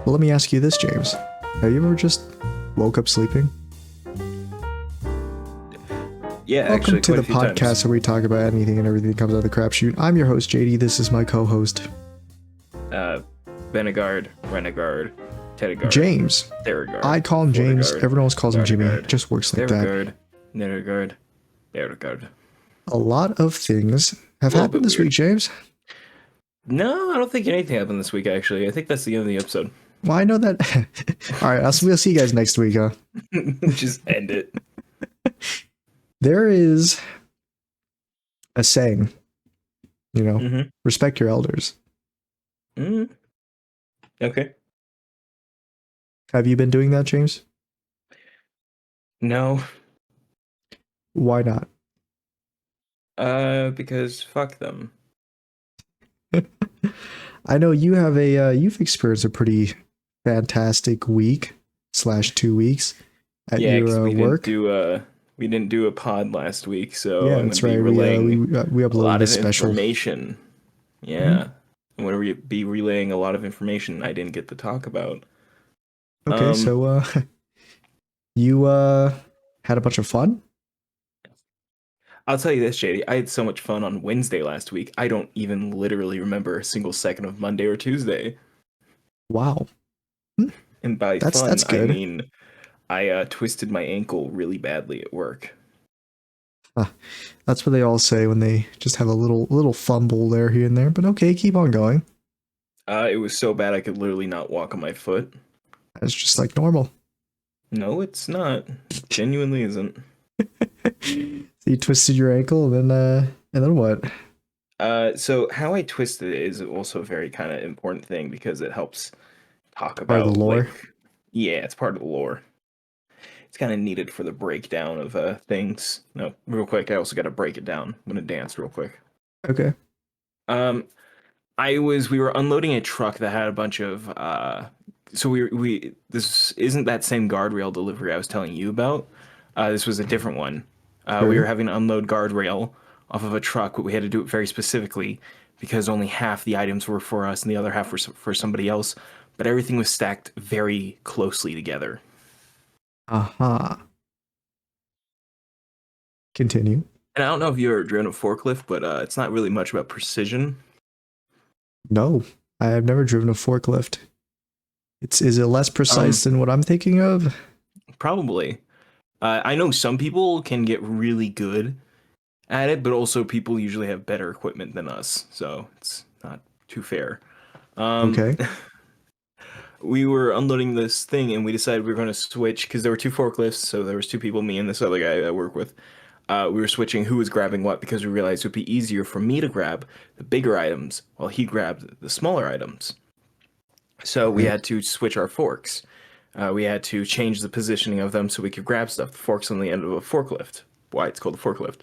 Well, let me ask you this, James. Have you ever just woke up sleeping? Yeah, Welcome actually, to quite the a few times. podcast where we talk about anything and everything that comes out of the crapshoot. I'm your host, JD. This is my co-host, Uh, Benegard, Renegard, Tedegard, James. Theragard, I call him James. Fordegard, Everyone else calls him Jimmy. It Gardegard, just works like that. Theragard, Neragard, Theragard. A lot of things have A little happened bit this week, weird. James. No, I don't think anything happened this week, actually. I think that's the end of the episode. Well, I know that. All right, we'll see you guys next week, huh? Just end it. There is a saying, Mm-hmm. respect your elders. Mm-hmm. Okay. Have you been doing that, James? No. Why not? Because fuck them. I know you have you've experienced a pretty fantastic week / 2 weeks at Yeah, because your work. we didn't do a pod last week, so Yeah, I'm that's gonna be right. relaying We a uploaded lot a of special. information. Yeah. I'm going to be relaying a lot of information I didn't get to talk about. Okay, so you had a bunch of fun? I'll tell you this, JD. I had so much fun on Wednesday last week. I don't even literally remember a single second of Monday or Tuesday. Wow. And by That's fun, I good. mean I twisted my ankle really badly at work. That's what they all say when they just have a little fumble there here and there. But okay, keep on going. It was so bad I could literally not walk on my foot. It's just like normal. No, it's not. It genuinely isn't. So you twisted your ankle, and then what? So how I twisted it is also a very kind of important thing because it helps talk Part of the about lore. yeah, it's part of the lore. It's kind of needed for the breakdown of things. No, real quick, I also got to break it down. I'm gonna dance real quick. Okay. Um, we were unloading a truck that had a bunch of so we this isn't that same guardrail delivery I was telling you about. This was a different one. We were Sure. having to unload guardrail off of a truck, but we had to do it very specifically because only half the items were for us and the other half were for somebody else. But everything was stacked very closely together. Aha. Continue. And I don't know if you've ever driven a forklift, but it's not really much about precision. No, I have never driven a forklift. Is it less precise than what I'm thinking of? Probably. I know some people can get really good at it, but also people usually have better equipment than us, so it's not too fair. Okay. We were unloading this thing, and we decided we were going to switch because there were two forklifts, so there was two people, me and this other guy I work with. We were switching who was grabbing what because we realized it would be easier for me to grab the bigger items while he grabbed the smaller items. So we had to switch our forks. We had to change the positioning of them so we could grab stuff. The fork's on the end of a forklift. Why it's called a forklift.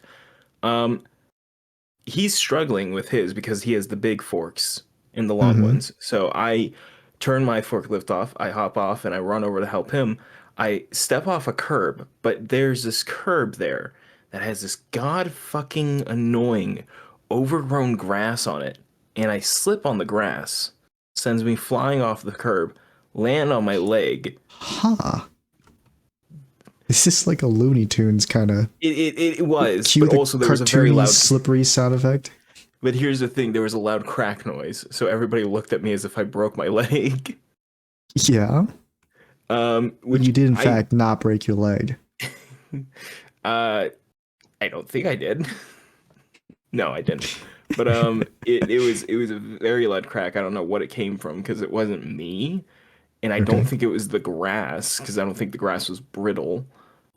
He's struggling with his because he has the big forks and the long ones. So I turn my forklift off, I hop off, and I run over to help him. I step off a curb, but there's this curb there that has this god fucking annoying overgrown grass on it. And I slip on the grass, sends me flying off the curb, land on my leg. Huh. Is this like a Looney Tunes kind of It was, cue but the also there was a very cartoony loud. slippery sound effect? But here's the thing: there was a loud crack noise, so everybody looked at me as if I broke my leg. Yeah. Which You did in fact not break your leg. I don't think I did. No, I didn't. But it was a very loud crack. I don't know what it came from because it wasn't me, and I don't think it was the grass because I don't think the grass was brittle.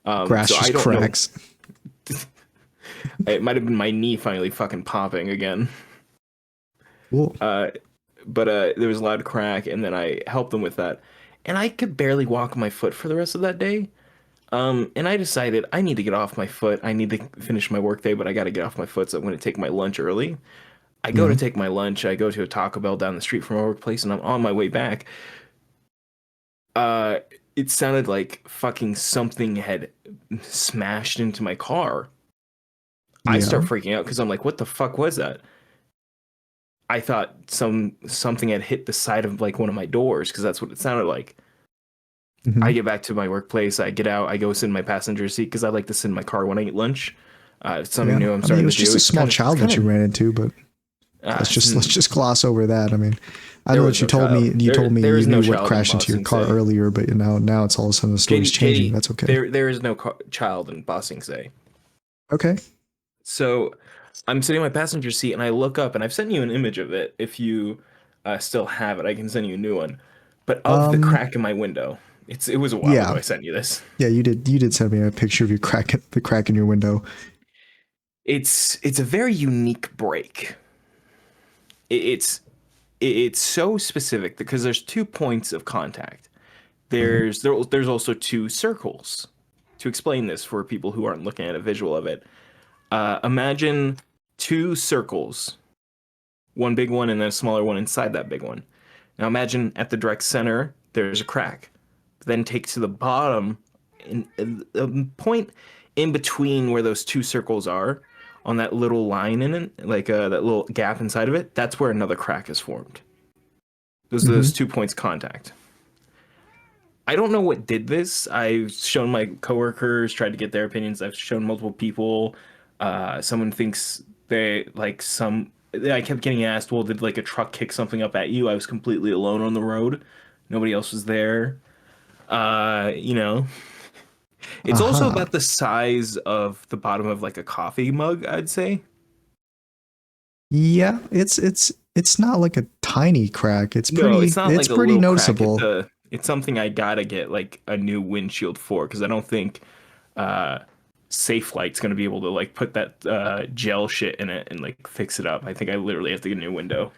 Grass So just I don't cracks. know. It might have been my knee finally fucking popping again. Cool. But there was a loud crack, and then I helped them with that, and I could barely walk my foot for the rest of that day. And I decided I need to get off my foot. I need to finish my workday, but I got to get off my foot, so I'm going to take my lunch early. I go to take my lunch. I go to a Taco Bell down the street from my workplace, and I'm on my way back. It sounded like fucking something had smashed into my car. I start freaking out because I'm like, what the fuck was that? I thought something had hit the side of like one of my doors because that's what it sounded like. I Hmm. get back to my workplace, I get out, I go sit in my passenger seat because I like to sit in my car when I eat lunch. It's something Yeah, new I'm I mean, it starting to was just do. a small It's child that you kind ran into, but of let's just gloss over that. I mean, I there know was that no child. you told me There you is no knew what child in crashed into your Bossing car Say. earlier, but now it's all of a sudden the story's changing. JD, That's okay. there is no child in Bossing Say. Okay. So I'm sitting in my passenger seat and I look up and I've sent you an image of it. If you still have it, I can send you a new one. But of the Um. crack in my window, it was a while ago Yeah. I sent you this. Yeah. You did send me a picture of the crack in your window. It's a very unique break. It's it's so specific because there's 2 points of contact. Mhm. There's also two circles. To explain this for people who aren't looking at a visual of it, imagine two circles, one big one and then a smaller one inside that big one. Now imagine at the direct center there's a crack. Then take to the bottom, in a point in between where those two circles are, on that little line in it, like that little gap inside of it. That's where another crack is formed. Those Mhm. 2 points contact. I don't know what did this. I've shown my coworkers, tried to get their opinions. I've shown multiple people. Someone thinks they like some. I kept getting asked, "Well, did like a truck kick something up at you?" I was completely alone on the road. Nobody else was there. You know, it's also Aha. about the size of the bottom of like a coffee mug, I'd say. Yeah. It's not like a tiny crack. No, it's not It's like a pretty little crack. noticeable. It's something I gotta get like a new windshield for because I don't think uh Safe Light's gonna be able to like put that gel shit in it and like fix it up. I think I literally have to get a new window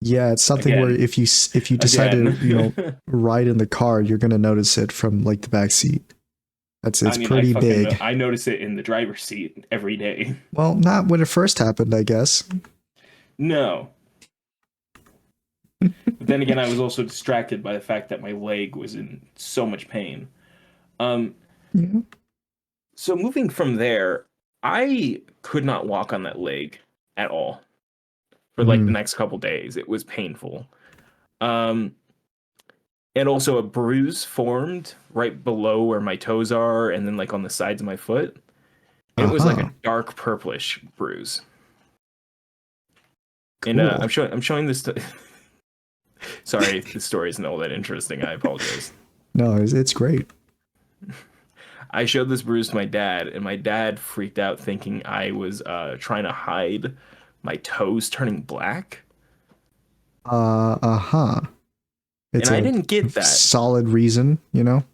Yeah, it's something where again, if you decide to, again. ride in the car, you're gonna notice it from like the back seat. I It's mean, I pretty fucking big. I notice it in the driver's seat every day. Well, not when it first happened, I guess. No, but then again, I was also distracted by the fact that my leg was in so much pain. Um, Yeah. so moving from there, I could not walk on that leg at all for like the Hmm. next couple days. It was painful. Um, and also a bruise formed right below where my toes are, and then like on the sides of my foot, and it was like a Uh-huh. dark purplish bruise. And Cool. I'm showing this. Sorry, if the story isn't all that interesting. I apologize. No, it's great. I showed this bruise to my dad, and my dad freaked out thinking I was trying to hide my toes turning black. Uh-huh. And It's I a didn't get that. solid reason, you know?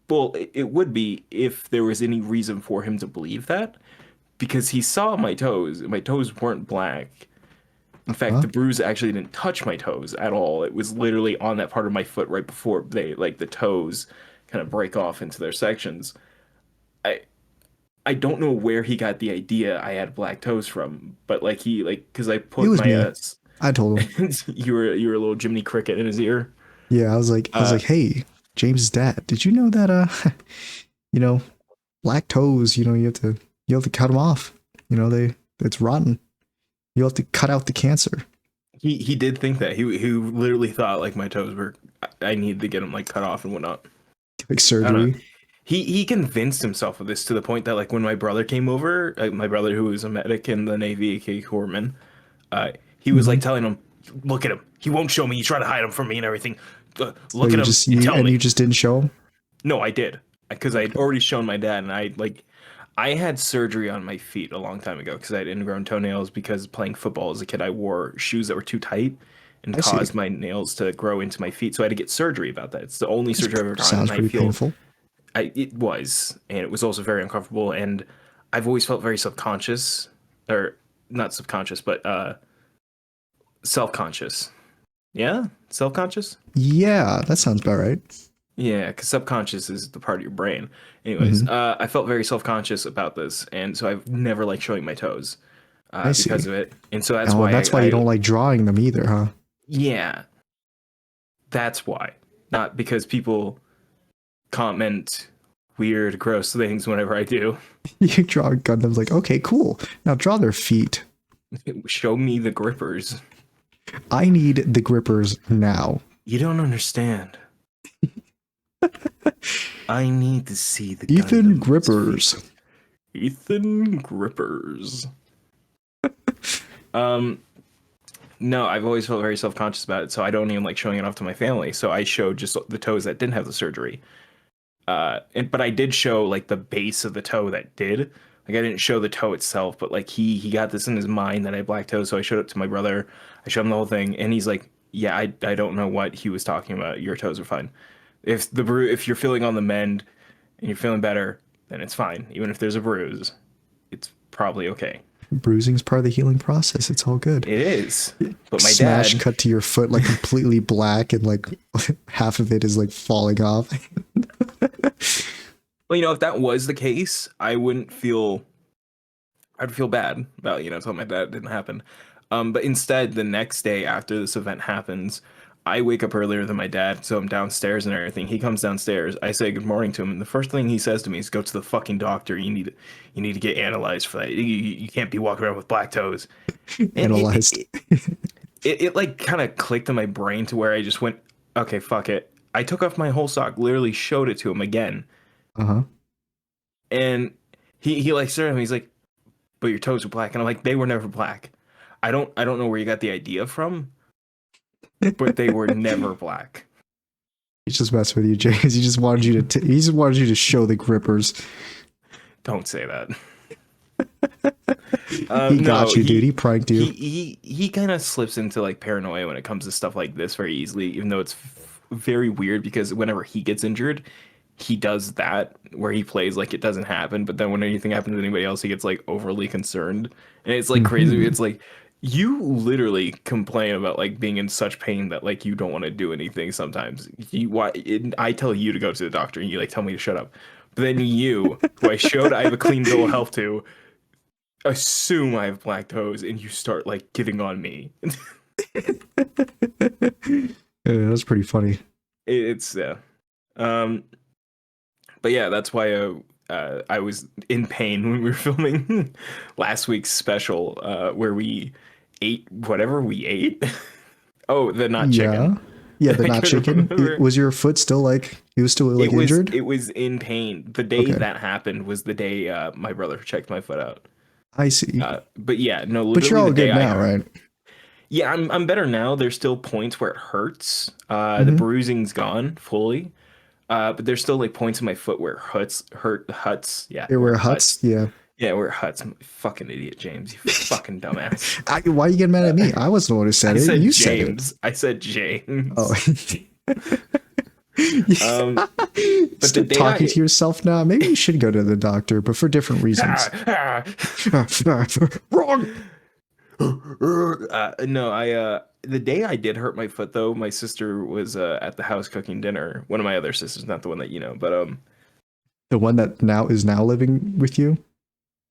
Well, it would be if there was any reason for him to believe that, because he saw my toes. And my toes weren't black. In fact, Huh? the bruise actually didn't touch my toes at all. It was literally on that part of my foot right before they like the toes kind of break off into their sections. I I don't know where he got the idea I had black toes from, but like he like because I It put was my me. I told him. you were a little Jiminy Cricket in his ear. Yeah, I was Uh, like, "Hey, James's dad, did you know that you know, black toes, you have to cut them off. It's rotten. You have to cut out the cancer." he did think that he literally thought like my toes were I needed to get them like cut off and whatnot. Like I don't know. surgery. He convinced himself of this to the point that like when my brother came over, my brother who was a medic in the Navy, aka Corpsman, uh, he was Hmm. like telling him, "Look at him. He won't show me. He's trying to hide him from me and everything. So Look at him and tell you me." just didn't show him? No, I did because I'd Okay. already shown my dad, and I had surgery on my feet a long time ago because I had ingrown toenails because playing football as a kid, I wore shoes that were too tight and I see. caused my nails to grow into my feet. So I had to get surgery about that. It's the only surgery I've ever gotten, Sounds and I pretty feel painful. it was, and it was also very uncomfortable. And I've always felt very subconscious, or not subconscious, but self-conscious. Yeah, self-conscious. Yeah, that sounds about right. Yeah, because subconscious is the part of your brain. Anyways, Hmm. I felt very self-conscious about this, and so I've never liked showing my toes I because see. of it. And so that's Oh, and why that's why you don't like drawing them either, huh? yeah, that's why. Not because people comment weird, gross things whenever I do. You draw Gundams like, okay, cool. Now draw their feet. Show me the grippers. I need the grippers now. You don't understand. I need to see the Ethan Gundam with his Grippers. feet. Ethan Grippers. Um, no, I've always felt very self-conscious about it, so I don't even like showing it off to my family. So I showed just the toes that didn't have the surgery. But I did show like the base of the toe that did. Like I didn't show the toe itself, but like he got this in his mind that I had black toes, so I showed it to my brother. I showed him the whole thing, and he's like, "Yeah, I don't know what he was talking about. Your toes are fine. If you're feeling on the mend and you're feeling better, then it's fine. Even if there's a bruise, it's probably okay." Bruising's part of the healing process. It's all good. It is. But my Smash dad, cut to your foot like completely black and like half of it is like falling off. well, if that was the case, I'd feel bad about, telling my dad it didn't happen. But instead, the next day after this event happens, I wake up earlier than my dad, so I'm downstairs and everything. He comes downstairs. I say good morning to him, and the first thing he says to me is, "Go to the fucking doctor. You need to get analyzed for that. You can't be walking around with black toes." And Analyzed. it like kind of clicked in my brain to where I just went, "Okay, fuck it." I took off my whole sock, literally showed it to him again, Uh-huh. and he like stared at me. He's like, "But your toes are black," and I'm like, "They were never black. I don't know where you got the idea from, but they were never black." He's just messing with you, James. He just wanted you to he just wanted you to show the grippers. Don't say that. He No, got you, dude. He pranked you. he kind of slips into like paranoia when it comes to stuff like this very easily, even though it's very weird because whenever he gets injured, he does that where he plays like it doesn't happen, but then when anything happens to anybody else, he gets like overly concerned, and it's like crazy. Mhm. It's like you literally complain about like being in such pain that like you don't want to do anything sometimes. I tell you to go to the doctor, and you like tell me to shut up. But then you, who I showed I have a clean bill of health to, assume I have black toes, and you start like getting on me. Yeah, that's pretty funny. It's yeah. Um, but yeah, that's why I was in pain when we were filming last week's special, where we ate whatever we ate. Oh, the not chicken. Yeah. Yeah, the I not couldn't chicken. remember. Was your foot still like he was still like It was injured? it was in pain. The day Okay. that happened was the day my brother checked my foot out. I see. But yeah, no, But you're literally the all day good now, right? yeah, I'm better now. There's still points where it hurts. The Mm-hmm. bruising's gone fully. But there's still like points in my foot where it huts. Yeah, There where were it huts. huts. Yeah. Yeah, where it huts. I'm a fucking idiot, James. You fucking dumbass. Why are you getting mad at me? I wasn't the one who said I it. said You said it. James. I said Oh. James. But the Stop day talking to yourself now. Maybe you should go to the doctor, but for different reasons. Wrong. No, the day I did hurt my foot though, my sister was at the house cooking dinner. One of my other sisters, not the one that you know, but The one that now is now living with you?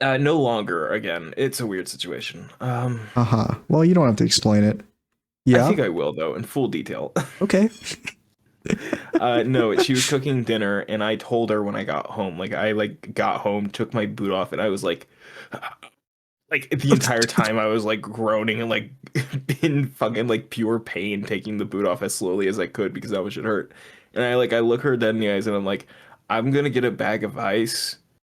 no longer. Again, it's a weird situation. Uh-huh. Well, you don't have to explain it. I Yeah. think I will though, in full detail. Okay. No, she was cooking dinner, and I told her when I got home. Like I like got home, took my boot off, and I was like the entire time I was like groaning and like in fucking like pure pain, taking the boot off as slowly as I could because that much it hurt. And I look her dead in the eyes, and I'm like, I'm gonna get a bag of ice,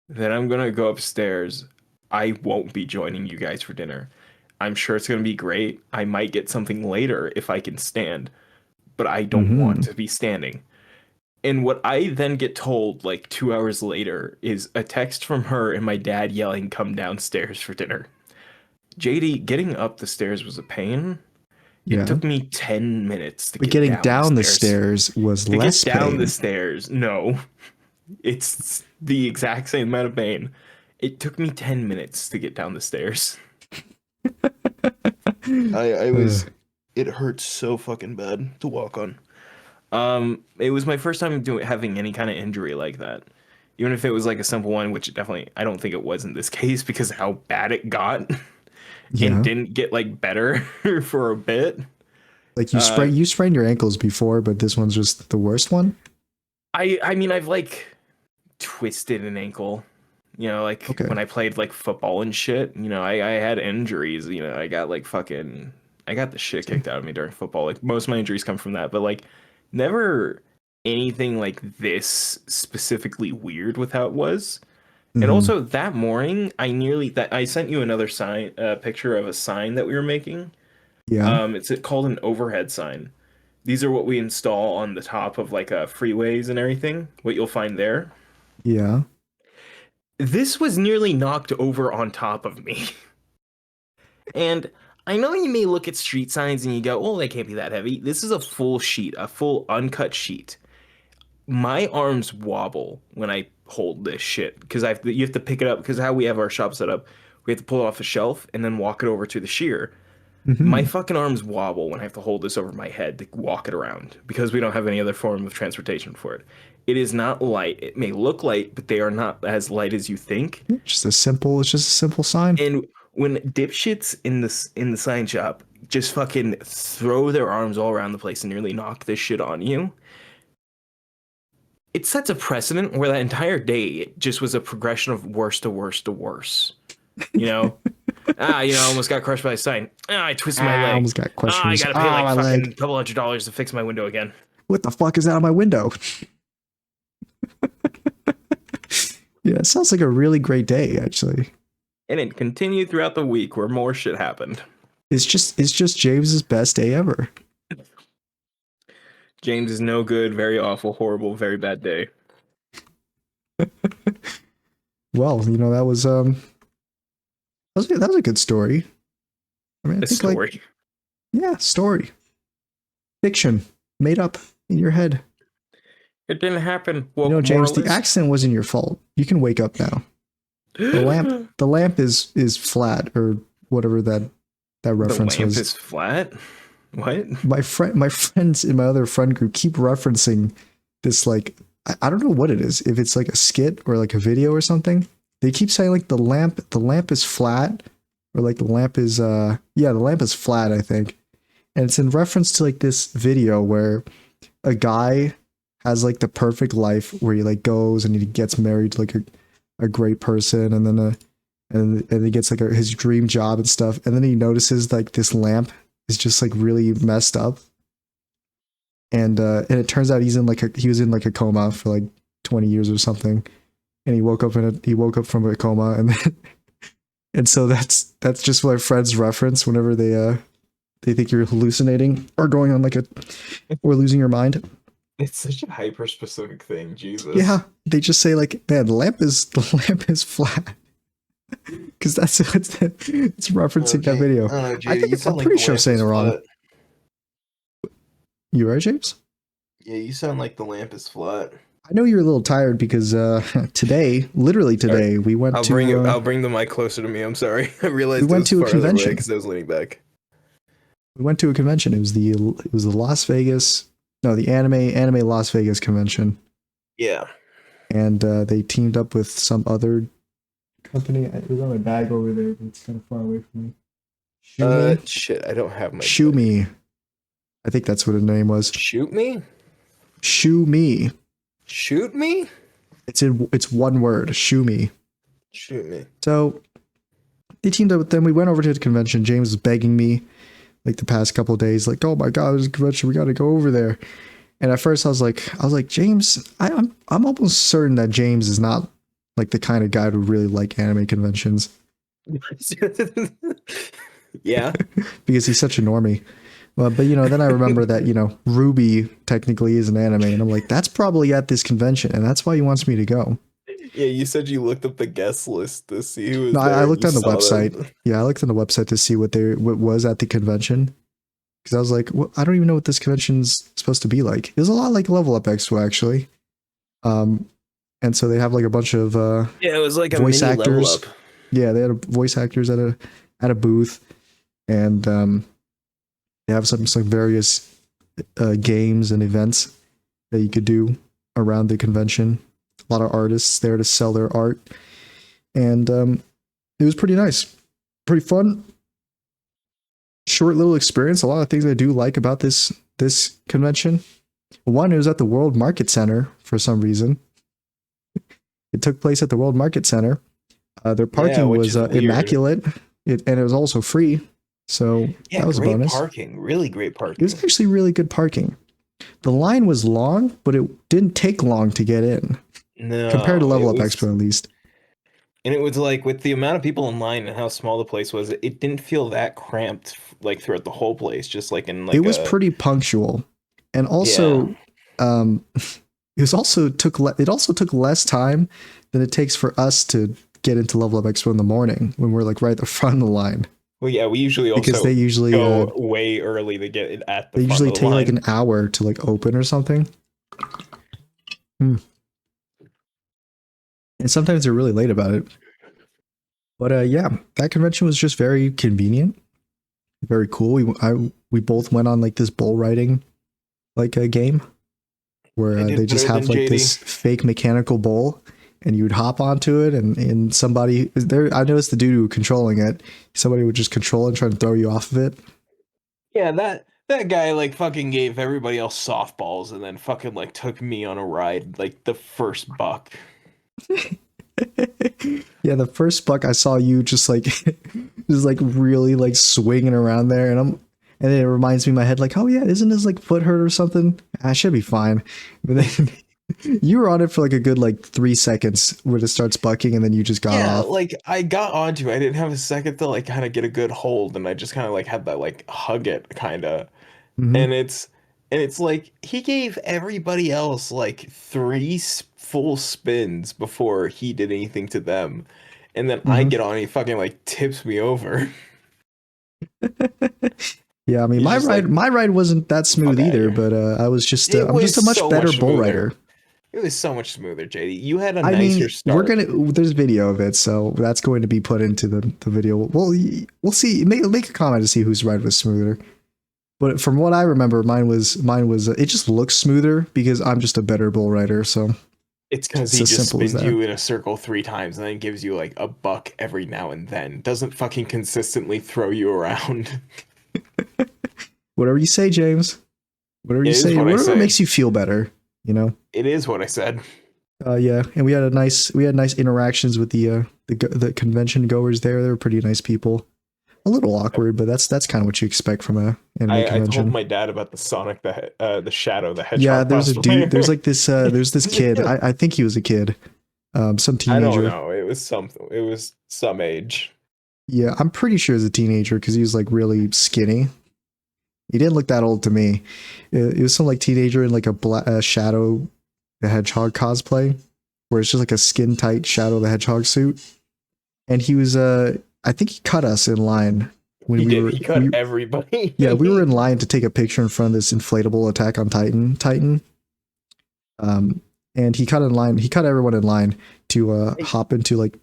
then I'm gonna go upstairs. I won't be joining you guys for dinner. I'm sure it's gonna be great. I might get something later if I can stand, but I don't want Mm-hmm. to be standing. And what I then get told like 2 hours later is a text from her and my dad yelling, "Come downstairs for dinner." JD, getting up the stairs was a pain. It Yeah. took me 10 minutes to But get getting down the down the stairs. stairs was To get less down the pain. stairs, no, it's the exact same amount of pain. It took me 10 minutes to get down the stairs. I Uh, was it hurts so fucking bad to walk on. It was my first time having any kind of injury like that. Even if it was like a simple one, which definitely I don't think it was in this case because how bad it got and yeah. didn't get like better for a bit. Like Uh, you sprained your ankles before, but this one's just the worst one? I mean I've like twisted an ankle, like Okay. when I played like football and shit. I had injuries. I got like fucking I got the shit kicked out of me during football. Like most of my injuries come from that, but like never anything like this specifically weird with how it was. And Hmm. also that morning, I sent you another sign, picture of a sign that we were making. Yeah. It's called an overhead sign. These are what we install on the top of like freeways and everything. What you'll find there. Yeah. This was nearly knocked over on top of me. And I know you may look at street signs and you go, "Oh, they can't be that heavy." This is a full sheet, a full uncut sheet. My arms wobble when I hold this shit because you have to pick it up because how we have our shop set up, we have to pull it off the shelf and then walk it over to the shear. My Hmm. fucking arms wobble when I have to hold this over my head to walk it around because we don't have any other form of transportation for it. It is not light. It may look light, but they are not as light as you think. It's just a simple sign. And when dipshits in the sign shop just fucking throw their arms all around the place and nearly knock this shit on you, it sets a precedent where that entire day it just was a progression of worse to worse to worse. You know? I almost got crushed by a sign. I twisted my I leg. almost got I questions. gotta pay Ah, like my fucking leg. a couple $100 to fix my window again. What the fuck is that on my window? Yeah, it sounds like a really great day, actually. And it continued throughout the week where more shit happened. It's just James's best day ever. James is no good, very awful, horrible, very bad day. Well, that was a good story. I mean, I A think like story. yeah, story, fiction, made up in your head. It didn't happen. You know, Woke James, the moralist. accident wasn't your fault. You can wake up now. The The lamp is flat or whatever that reference lamp was. is flat? What? My friends in my other friend group keep referencing this like I don't know what it is. If it's like a skit or like a video or something. They keep saying like the lamp is flat or like the lamp is the lamp is flat, I think. And it's in reference to like this video where a guy has like the perfect life where he like goes and he gets married to like a great person and then and he gets like his dream job and stuff and then he notices like this lamp is just like really messed up and it turns out he was in like a coma for like 20 years or something and he woke up from a coma and then, and so that's just what my friends reference whenever they think you're hallucinating or going on like a or losing your mind. It's such a hyper specific thing, Jesus. Yeah, they just say like, man, the lamp is flat because that's it's referencing that video. Oh, I JD, you think I'm sound like pretty the sure I'm lamp saying is it wrong. flat. You right, James? Yeah, you sound like the lamp is flat. I know you're a little tired because today, literally All right, today, we went I'll to bring it. I'll bring the mic closer to me. I'm sorry. I realized it went was to a farther away convention. because I was leaning back. We went to a convention. It was the Las Vegas, no, the anime Las Vegas convention, Yeah. and they teamed up with some other company. It was on my bag over there, but it's kind of far away from me. Shit. I don't have my. Shoe Me. I think that's what the name was. Shoot me. Shoe Me. Shoot me. It's one word. Shoe Me. Shoot me. So they teamed up with them. We went over to the convention. James was begging me like the past couple of days, like, oh my god, there's a convention. We got to go over there. And at first I was like, James, I'm almost certain that James is not like the kind of guy who really like anime conventions Yeah. because he's such a normie. Well, but then I remember that Ruby technically is an anime, and I'm like, that's probably at this convention, and that's why he wants me to go. Yeah. You said you looked up the guest list to see who was No, there. I and looked you on the saw website. them. Yeah, I looked on the website to see what was at the convention because I was like, well, I don't even know what this convention's supposed to be like. It was a lot like Level Up Expo actually, and so they have like a bunch of Yeah, it was like a voice mini level actors. up. Yeah, they had voice actors at a booth, and they have some various games and events that you could do around the convention. A lot of artists there to sell their art, and it was pretty nice, pretty fun. Short little experience. A lot of things I do like about this convention. One, it was at the World Market Center for some reason. It took place at the World Market Center. Their parking which was is weird. immaculate, and it was also free. So Yeah, that was a great bonus. parking. Really great It was parking. actually really good parking. The line was long, but it didn't take long to get in compared to No, Level Up Expo at least. it was like with the amount of people in line and how small the place was, it didn't feel that cramped like throughout the whole place, just like in It like was a pretty punctual, and yeah. also, it also took less time than it takes for us to get into Level Up Expo in the morning when we're like right at the front of the line, Well, yeah, we usually because also go way early to get it at the they front usually of the take like line. an hour to like open or something. Hmm. And sometimes they're really late about it. But yeah, that convention was just very convenient, very cool. We both went on like this bull riding like a game where I they did just better have than like JD. this fake mechanical bull, and you would hop onto it, and somebody there. I noticed the dude who was controlling it. Somebody would just control it and try to throw you off of it. Yeah, that guy like fucking gave everybody else softballs and then fucking like took me on a ride like the first buck. Yeah, the first buck I saw you just like just like really like swinging around there, and then it reminds me in my head like, oh yeah, isn't his like foot hurt or something? I should be fine. But then you were on it for like a good like 3 seconds when it starts bucking, and then you just got Yeah, off. like I got onto it. I didn't have a second to like kind of get a good hold and I just kind of like had that like hug it kind of. Hmm. And it's like he gave everybody else like full spins before he did anything to them. And then I Hmm. get on and he fucking like tips me over. Yeah, I mean He's just like, my ride wasn't that fuck smooth out of either, here. but It I'm just was a much so better much bull smoother. rider. It was so much smoother, JD. You had a I nicer mean, we're start. gonna there's video of it, so that's going to be put into the video. We'll see. Make a comment to see whose ride was smoother. But from what I remember, mine was it just looks smoother because I'm just a better bull rider. So It's because it's he as just simple as spins that. you in a circle 3 times and then gives you like a buck every now and then. Doesn't fucking consistently throw you around. Whatever you say, James. Whatever you It is say. what I Whatever say. makes you feel better. You know. It is what I said. Yeah, and we had nice interactions with the convention goers there. They were pretty nice people. A little awkward, but that's kind of what you expect from a anime I told convention. my dad about the the Shadow the Yeah, Hedgehog there's a dude. There's cosplayer. like this. There's this kid. I think he was a kid, some I don't teenager. know. It was something. It was some age. Yeah, I'm pretty sure he was a teenager because he was like really skinny. He didn't look that old to me. It was some like teenager in like a Shadow the Hedgehog cosplay, where it's just like a skin tight Shadow the Hedgehog suit. And he was I think he cut us in line when He we did. were He cut everybody. yeah, we were in line to take a picture in front of this inflatable Attack on Titan. Um, and he cut everyone in line to hop into like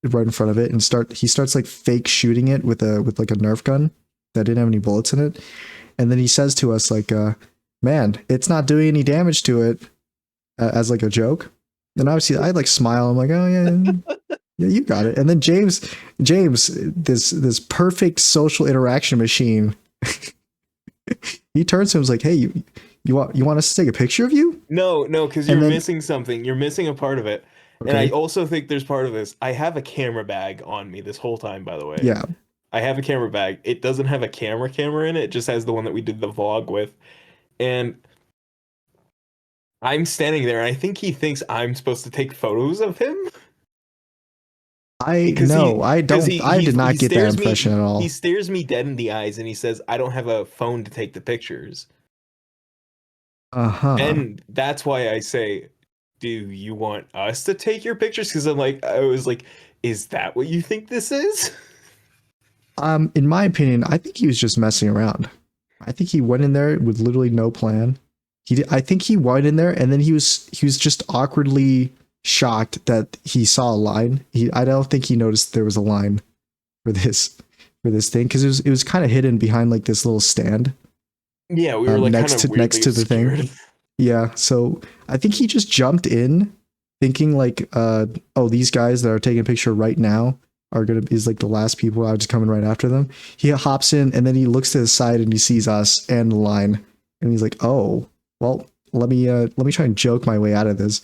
right in front of it and he starts like fake shooting it with like a Nerf gun that didn't have any bullets in it. And then he says to us like, man, it's not doing any damage to it, as like a joke. And obviously I like smile. I'm like, oh yeah, yeah, you got it. And then James, this perfect social interaction machine, he turns to him and is like, hey, you want us to take a picture of you? No, because And you're then missing something. You're missing a part of it. And I okay, also think there's part of this. I have a camera bag on me this whole time, by the way. yeah, I have a camera bag. It doesn't have a camera in it. It just has the one that we did the vlog with. And I'm standing there, and I think he thinks I'm supposed to take photos of him I because no, I because don't. I did he not get that stares impression at he all. stares me dead in the eyes, and he says, "I don't have a phone to take the pictures." Uh huh. And that's why I say, "Do you want us to take your pictures?" Because I was like, "Is that what you think this is?" In my opinion, I think he was just messing around. I think he went in there with literally no plan. I think he went in there and then he was just awkwardly shocked that he saw a line. I don't think he noticed there was a line for this thing because it was kind of hidden behind like this little stand, Yeah, we were like kind of next weirdly to the thing. obscured. Yeah, so I think he just jumped in thinking like, oh, these guys that are taking a picture right now is like the last people. I was just coming right after them. He hops in and then he looks to the side and he sees us and the line, and he's like, oh, well, let me try and joke my way out of this.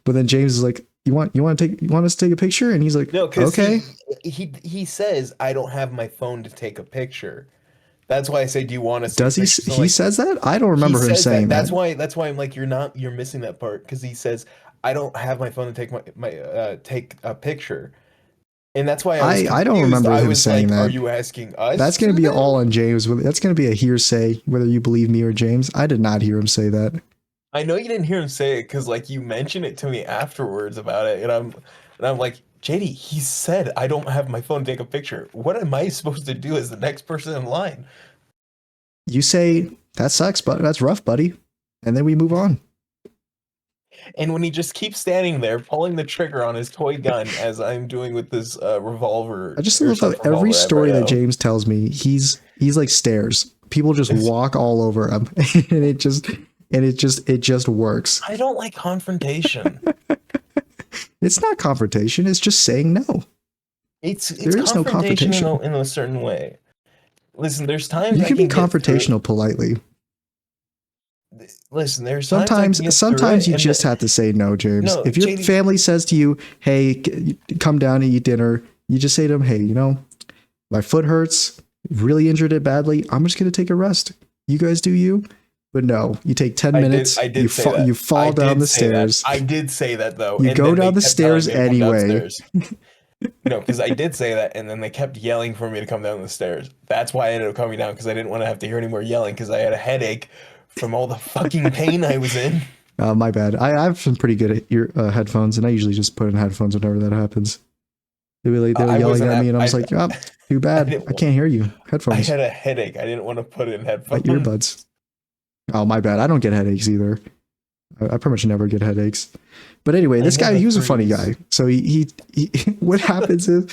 But then James is like, You want us to take a picture?" And he's like, No, because "Okay." he says I don't have my phone to take a picture. That's why I say, do you want us to take Does a picture? So he like says that? I don't he remember him says saying that. that. That's why I'm like you're missing that part because he says I don't have my phone to take my take a picture. And that's why I was I don't confused. remember I him was saying like, are that. you asking us That's going to to be then? all on James. That's going to be a hearsay, whether you believe me or James. I did not hear him say that. I know you didn't hear him say it because like you mentioned it to me afterwards about it, and I'm like, JD, he said I don't have my phone to take a picture. What am I supposed to do as the next person in line? You say, "That sucks, but that's rough, buddy." And then we move on. And when he just keeps standing there pulling the trigger on his toy gun as I'm doing with this I revolver, just love how airsoft every revolver I brought story that out. James tells me, he's like stairs. People just walk all over him, and it just works. I don't like confrontation. It's not confrontation. It's just saying no. It's There is no confrontation confrontation. in a certain way. Listen, there's times You I can be can get through it. confrontational politely. Listen, there's times I can get through Sometimes it, you and just have to say no, James. no, If your JD, family says to you, "Hey, come down and eat dinner," you just say to them, "Hey, my foot hurts. Really injured it badly. I'm just gonna take a rest. You guys do you." But no, you take 10 minutes. I did say that. You fall down the say that. stairs. I did say that though, You and go then they down the kept telling stairs me to come anyway. downstairs. No, because I did say that, and then they kept yelling for me to come down the stairs. That's why I ended up coming down because I didn't want to have to hear any more yelling because I had a headache from all the fucking pain I was in. My bad. I have some pretty good headphones, and I usually just put in headphones whenever that happens. They were yelling at me, and I was like, "Oh, too bad. I can't hear you." I Headphones, had a headache. I didn't want to put in my headphones. earbuds. Oh, my bad. I don't get headaches either. I pretty much never get headaches. But anyway, this guy, he was a funny guy. So he what happens is,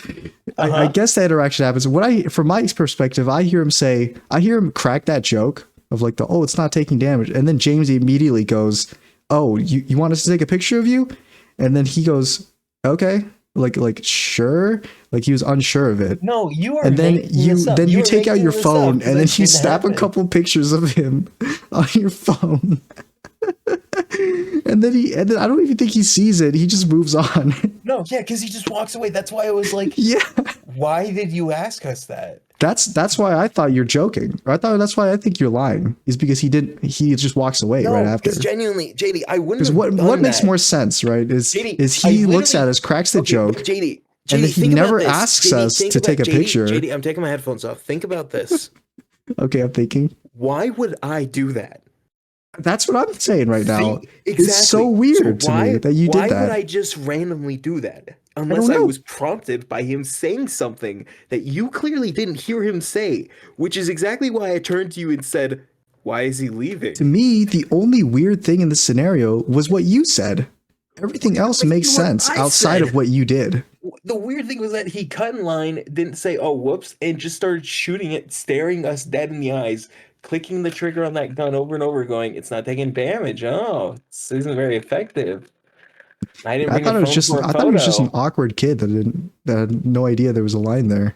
I guess that interaction happens. From my perspective, I hear him crack that joke of like oh, it's not taking damage. And then James immediately goes, "Oh, you want us to take a picture of you?" And then he goes, "Okay." Like sure, like he was unsure of it. No, you are. And then you are take out your making this up phone 'cause and then that you didn't snap a happen. couple pictures of him on your phone. and then I don't even think he sees it. He just moves on. No, yeah, because he just walks away. That's why I was like, Yeah. why did you ask us that? That's why I thought you're joking. Or that's why I think you're lying. Is because he just walks away right No, after. because genuinely, JD, I wouldn't Because have what done makes that. more sense, right? JD, Is I he looks literally- at us, cracks the Okay, joke, but JD, and then he think about never this. asks JD, us think to about- take a JD, picture. JD, I'm taking my headphones off. Think about this. Okay, I'm thinking. Why would I do that? That's what I'm saying right now. Exactly. It's so weird to me that you did that. Why would I just randomly do that? Unless don't I know. was prompted by him saying something that you clearly didn't hear him say, which is exactly why I turned to you and said, why is he leaving? To me, the only weird thing in the scenario was what you said. Everything else makes sense outside of what you did. The weird thing was that he cut in line, didn't say, oh, whoops, and just started shooting it, staring us dead in the eyes, clicking the trigger on that gun over and over, going, it's not taking damage. Oh, this isn't very effective. I didn't bring a phone for a I thought he was just an photo. awkward kid that had no idea there was a line there.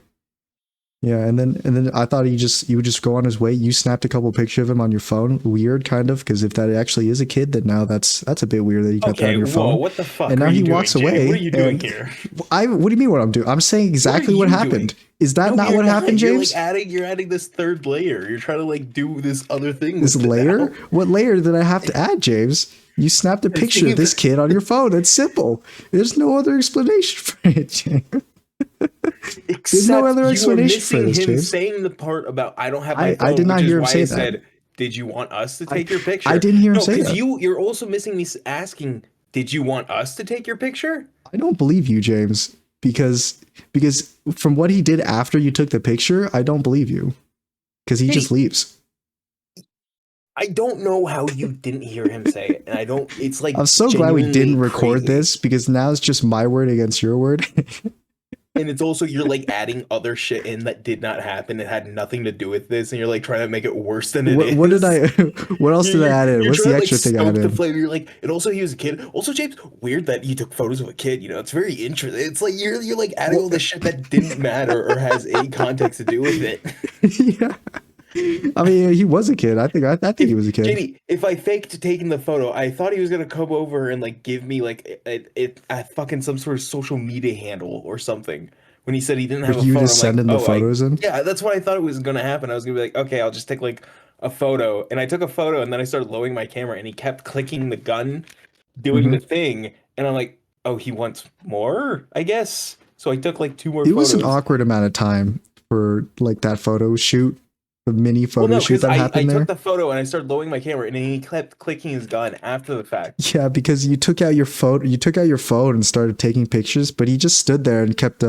Yeah, and then I thought you would just go on his way. You snapped a couple pictures of him on your phone. Weird, kind of, because if that actually is a kid, then now that's a bit weird that you got that on your phone. What the fuck? And now he walks away. What are you doing and here? What do you mean what I'm doing? I'm saying exactly what you happened. doing? Is that No, not you're what happened, James? You're adding this third layer. You're trying to like do this other thing. This with it layer? now. What layer did I have to add, James? You snapped a picture of this kid on your phone. It's simple. There's no other explanation for it, James. There's no other explanation for this, him James. saying the part about I don't have my phone. I did not which is hear him why say I that. said, did you want us to take your picture? I didn't hear him no, say that. You're also missing me asking, did you want us to take your picture? I don't believe you, James, because from what he did after you took the picture, I don't believe you. Because he just leaves. I don't know how you didn't hear him say it, and I don't. It's like I'm so glad we didn't genuinely record crazy. this because now it's just my word against your word. And it's also you're like adding other shit in that did not happen. It had nothing to do with this, and you're like trying to make it worse than it is. What did I? What else did I add in? You're What's the trying to, extra thing I stoke added the in? flavor. You're like, and also he was a kid. Also, James, weird that he took photos of a kid. You know, it's very interesting. It's like you're like adding all this shit that didn't matter or has any context to do with it. Yeah. I mean, he was a kid. I think he was a kid. JD, if I faked taking the photo, I thought he was gonna come over and like give me like a fucking some sort of social media handle or something. When he said he didn't For have a you phone, to I'm like, send in the oh, photos in. yeah, that's what I thought it was gonna happen. I was gonna be like, okay, I'll just take like a photo, and I took a photo, and then I started lowering my camera, and he kept clicking the gun, doing Hmm. the thing, and I'm like, oh, he wants more, I guess. So I took like two more It was an photos. awkward amount of time for like that photo shoot, the mini Well, photo no, shoot because that I happened took there. the photo and I started lowering my camera, and then he kept clicking his gun after the fact. Yeah, because you took out your phone, and started taking pictures, but he just stood there and kept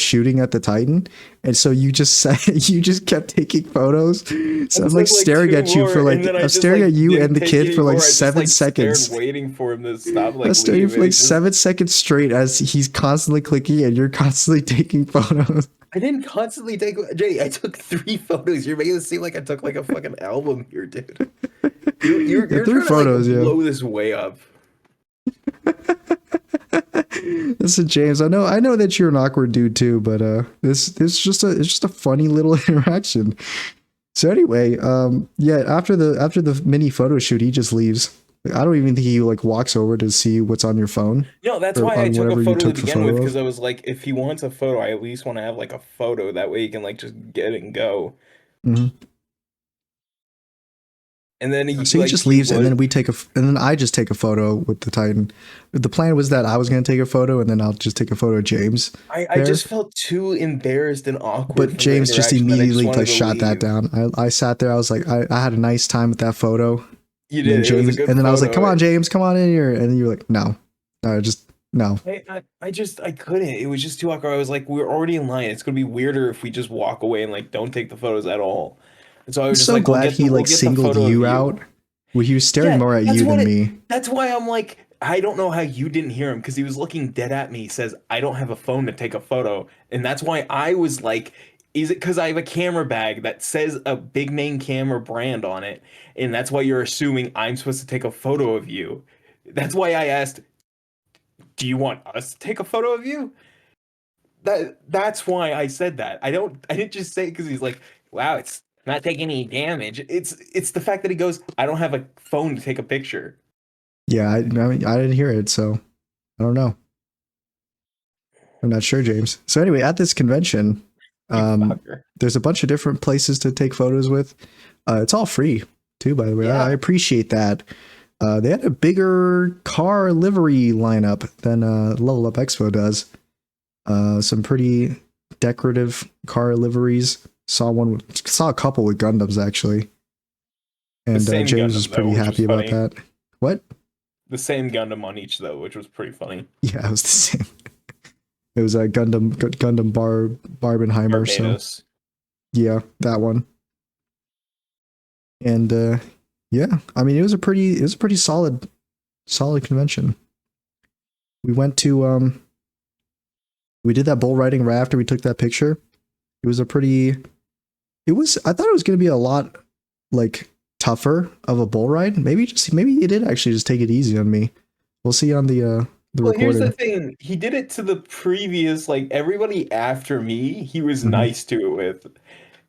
shooting at the Titan, and so you just you just kept taking photos. So I I'm like took like staring two at you for more, and like then I I'm just staring like at you didn't and the take kid any for like more. I just 7 like stared, seconds. waiting for him to stop I like was staring leave, for and he like just 7 seconds straight as he's constantly clicking and you're constantly taking photos. I didn't constantly take Jay. I took 3 photos. You're making it seem like I took like a fucking album here, dude. Yeah, You're three trying to like photos, yeah. blow this way up. Listen, James, I know that you're an awkward dude too, but this it's just a funny little interaction. So anyway, yeah, after the mini photo shoot, he just leaves. Like, I don't even think he like walks over to see what's on your phone No, that's or why I on took a whatever you photo to took the begin with, photo because of. I was like, if he wants a photo, I at least want to have like a photo. That way he can like just get it and go. Hmm. And then So he like just he leaves, and was. then and then I just take a photo with the Titan. The plan was that I was going to take a photo, and then I'll just take a photo of James I there. just felt too embarrassed and awkward But from the James just interaction that I just immediately wanted like to shot that leave. down. I sat there. I was like, I had a nice time with that photo. You And then did. It was a good and then I was like, come photo. on, James, come on in here. And then you were like, no, just no. I just I couldn't. It was just too awkward. I was like, we're already in line. It's gonna be weirder if we just walk away and like don't take the photos at all. And so I I'm was just so like, glad he we'll like get the singled photo of you out. you. Well, he was staring Yeah, more at that's you what than it. me. That's why I'm like, I don't know how you didn't hear him, because he was looking dead at me. He says, I don't have a phone to take a photo, and that's why I was like, is it because I have a camera bag that says a big name camera brand on it, and that's why you're assuming I'm supposed to take a photo of you? That's why I asked, do you want us to take a photo of you? That's why I said that. I didn't just say it because he's like, wow, it's not taking any damage. It's the fact that he goes, I don't have a phone to take a picture. Yeah, I mean, I didn't hear it, so I don't know. I'm not sure, James. So anyway, at this convention, You um, fucker. there's a bunch of different places to take photos with. It's all free too, by the way. I Yeah. appreciate that. They had a bigger car livery lineup than Level Up Expo does. Some pretty decorative car liveries. Saw a couple with Gundams actually, The and same James was Gundam though, pretty which happy was about funny. that. What? The same Gundam on each though, which was pretty funny. Yeah, it was the same. It was a Gundam Barbenheimer. So Barbados. yeah, that one. And yeah, I mean it was a pretty solid convention. We went to we did that bull riding right after we took that picture. It was a pretty I thought it was going to be a lot like tougher of a bull ride. Maybe he did actually just take it easy on me. We'll see on the Well, here's the recording. thing. He did it to the previous, like everybody after me, he was Mhm. nice to it with.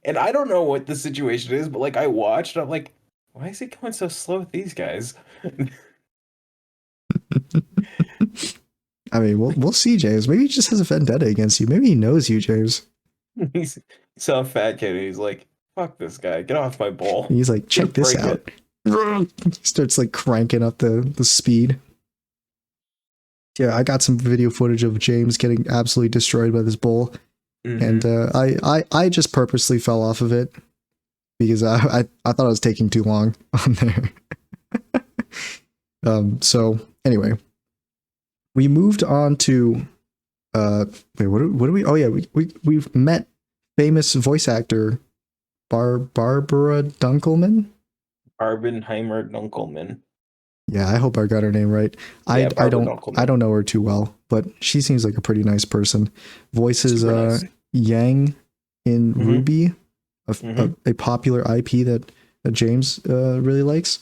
And I don't know what the situation is, but like I watched, I'm like, why is he going so slow with these guys? I mean, we'll see, James. Maybe he just has a vendetta against you. Maybe he knows you, James. He's saw a fat kid and he's like, fuck this guy, get off my ball. He's like, Gonna check this break out. it. He starts like cranking up the speed. Yeah, I got some video footage of James getting absolutely destroyed by this bull, and I just purposely fell off of it because I thought I was taking too long on there. So anyway, we moved on to wait, what do we? Oh yeah, we've met famous voice actor Barbara Dunkelman. Barbenheimer Dunkelman. Yeah, I hope I got her name right. Yeah, I Barbara Dunkelman. I don't know her too well, but she seems like a pretty nice person. Voices Super nice. Yang in Mhm. Ruby, Mhm. a popular IP that James really likes.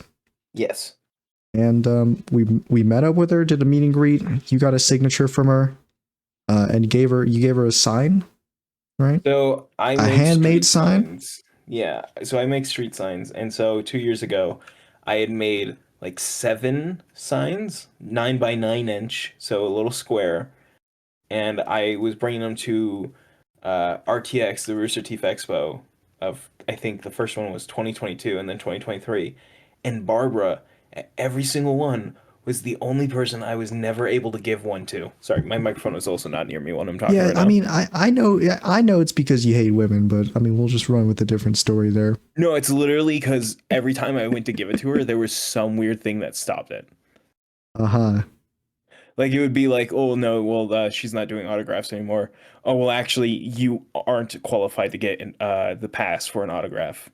Yes. And we met up with her, did a meet and greet. You got a signature from her, and you gave her a sign, right? So I A made handmade street sign? signs. Yeah. So I make street signs, and so 2 years ago, I had made like 7 signs, 9 by 9 inch, so a little square, and I was bringing them to RTX, the Rooster Teeth Expo of I think the first one was 2022 and then 2023, and Barbara, at every single one, was the only person I was never able to give one to. Sorry, my microphone is also not near me when I'm talking Yeah, right I now. mean, I know, yeah, I know it's because you hate women, but I mean, we'll just run with a different story there. No, it's literally because every time I went to give it to her, there was some weird thing that stopped it. Uh-huh. Like it would be like, oh no, well she's not doing autographs anymore. Oh well, actually, you aren't qualified to get the pass for an autograph.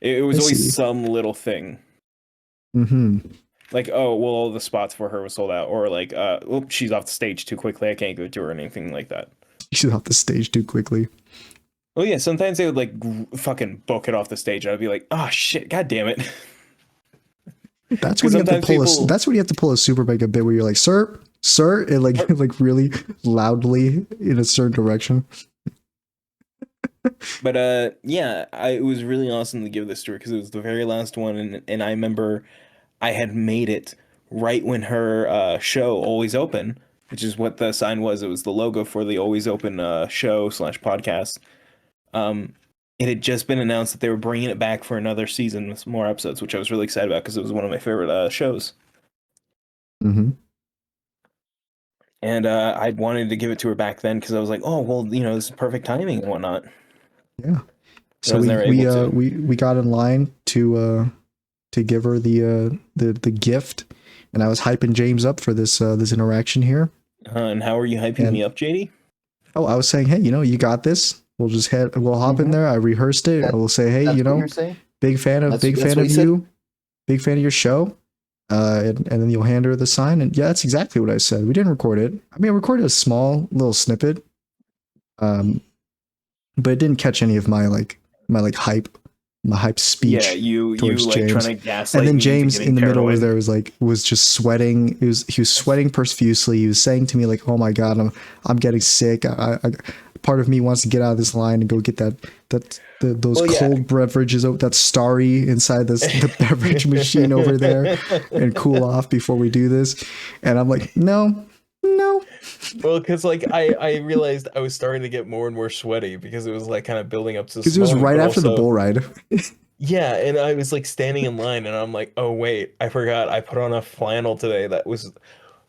It I was always see. some little thing. Mm-hmm. Like, oh well, all the spots for her was sold out, or like, oh, she's off the stage too quickly. I can't give it to her, or anything like that. She's off the stage too quickly. Oh yeah, sometimes they would like fucking book it off the stage, and I'd be like, oh shit, god damn it. That's when Because you have to sometimes pull a. people, That's when you have to pull a super mega bit where you're like, sir, and like like really loudly in a certain direction. but yeah, it was really awesome to give this to her because it was the very last one, and I remember I had made it right when her show Always Open, which is what the sign was. It was the logo for the Always Open show slash podcast. Um, it had just been announced that they were bringing it back for another season with some more episodes, which I was really excited about because it was one of my favorite shows. Mm-hmm. And I wanted to give it to her back then because I was like, oh well, this is perfect timing and whatnot. Yeah. But I So was we never we able uh to. we got in line to give her the gift, and I was hyping James up for this interaction here. And how are you hyping And me up, JD? oh, I was saying, hey, you got this. We'll hop in Mhm. there. I rehearsed it. I will say, hey, That's what you're saying? big fan of That's what he said? you, big fan of your show. And then you'll hand her the sign. And yeah, that's exactly what I said. We didn't record it. I mean, I recorded a small little snippet, but it didn't catch any of my hype, my hype speech. Yeah, you towards like James. trying to gaslight And then me into James getting in the middle paranoid. was there was just sweating. He was sweating profusely. He was saying to me like, "Oh my god, I'm getting sick. Part of me wants to get out of this line and go get those Well, yeah. cold beverages, that Starry inside the beverage machine over there, and cool off before we do this." And I'm like, no. Well, because like I realized I was starting to get more and more sweaty because it was like kind of building up to Because this it was moment, right but after the also- bull ride. Yeah, and I was like standing in line, and I'm like, oh wait, I forgot I put on a flannel today. That was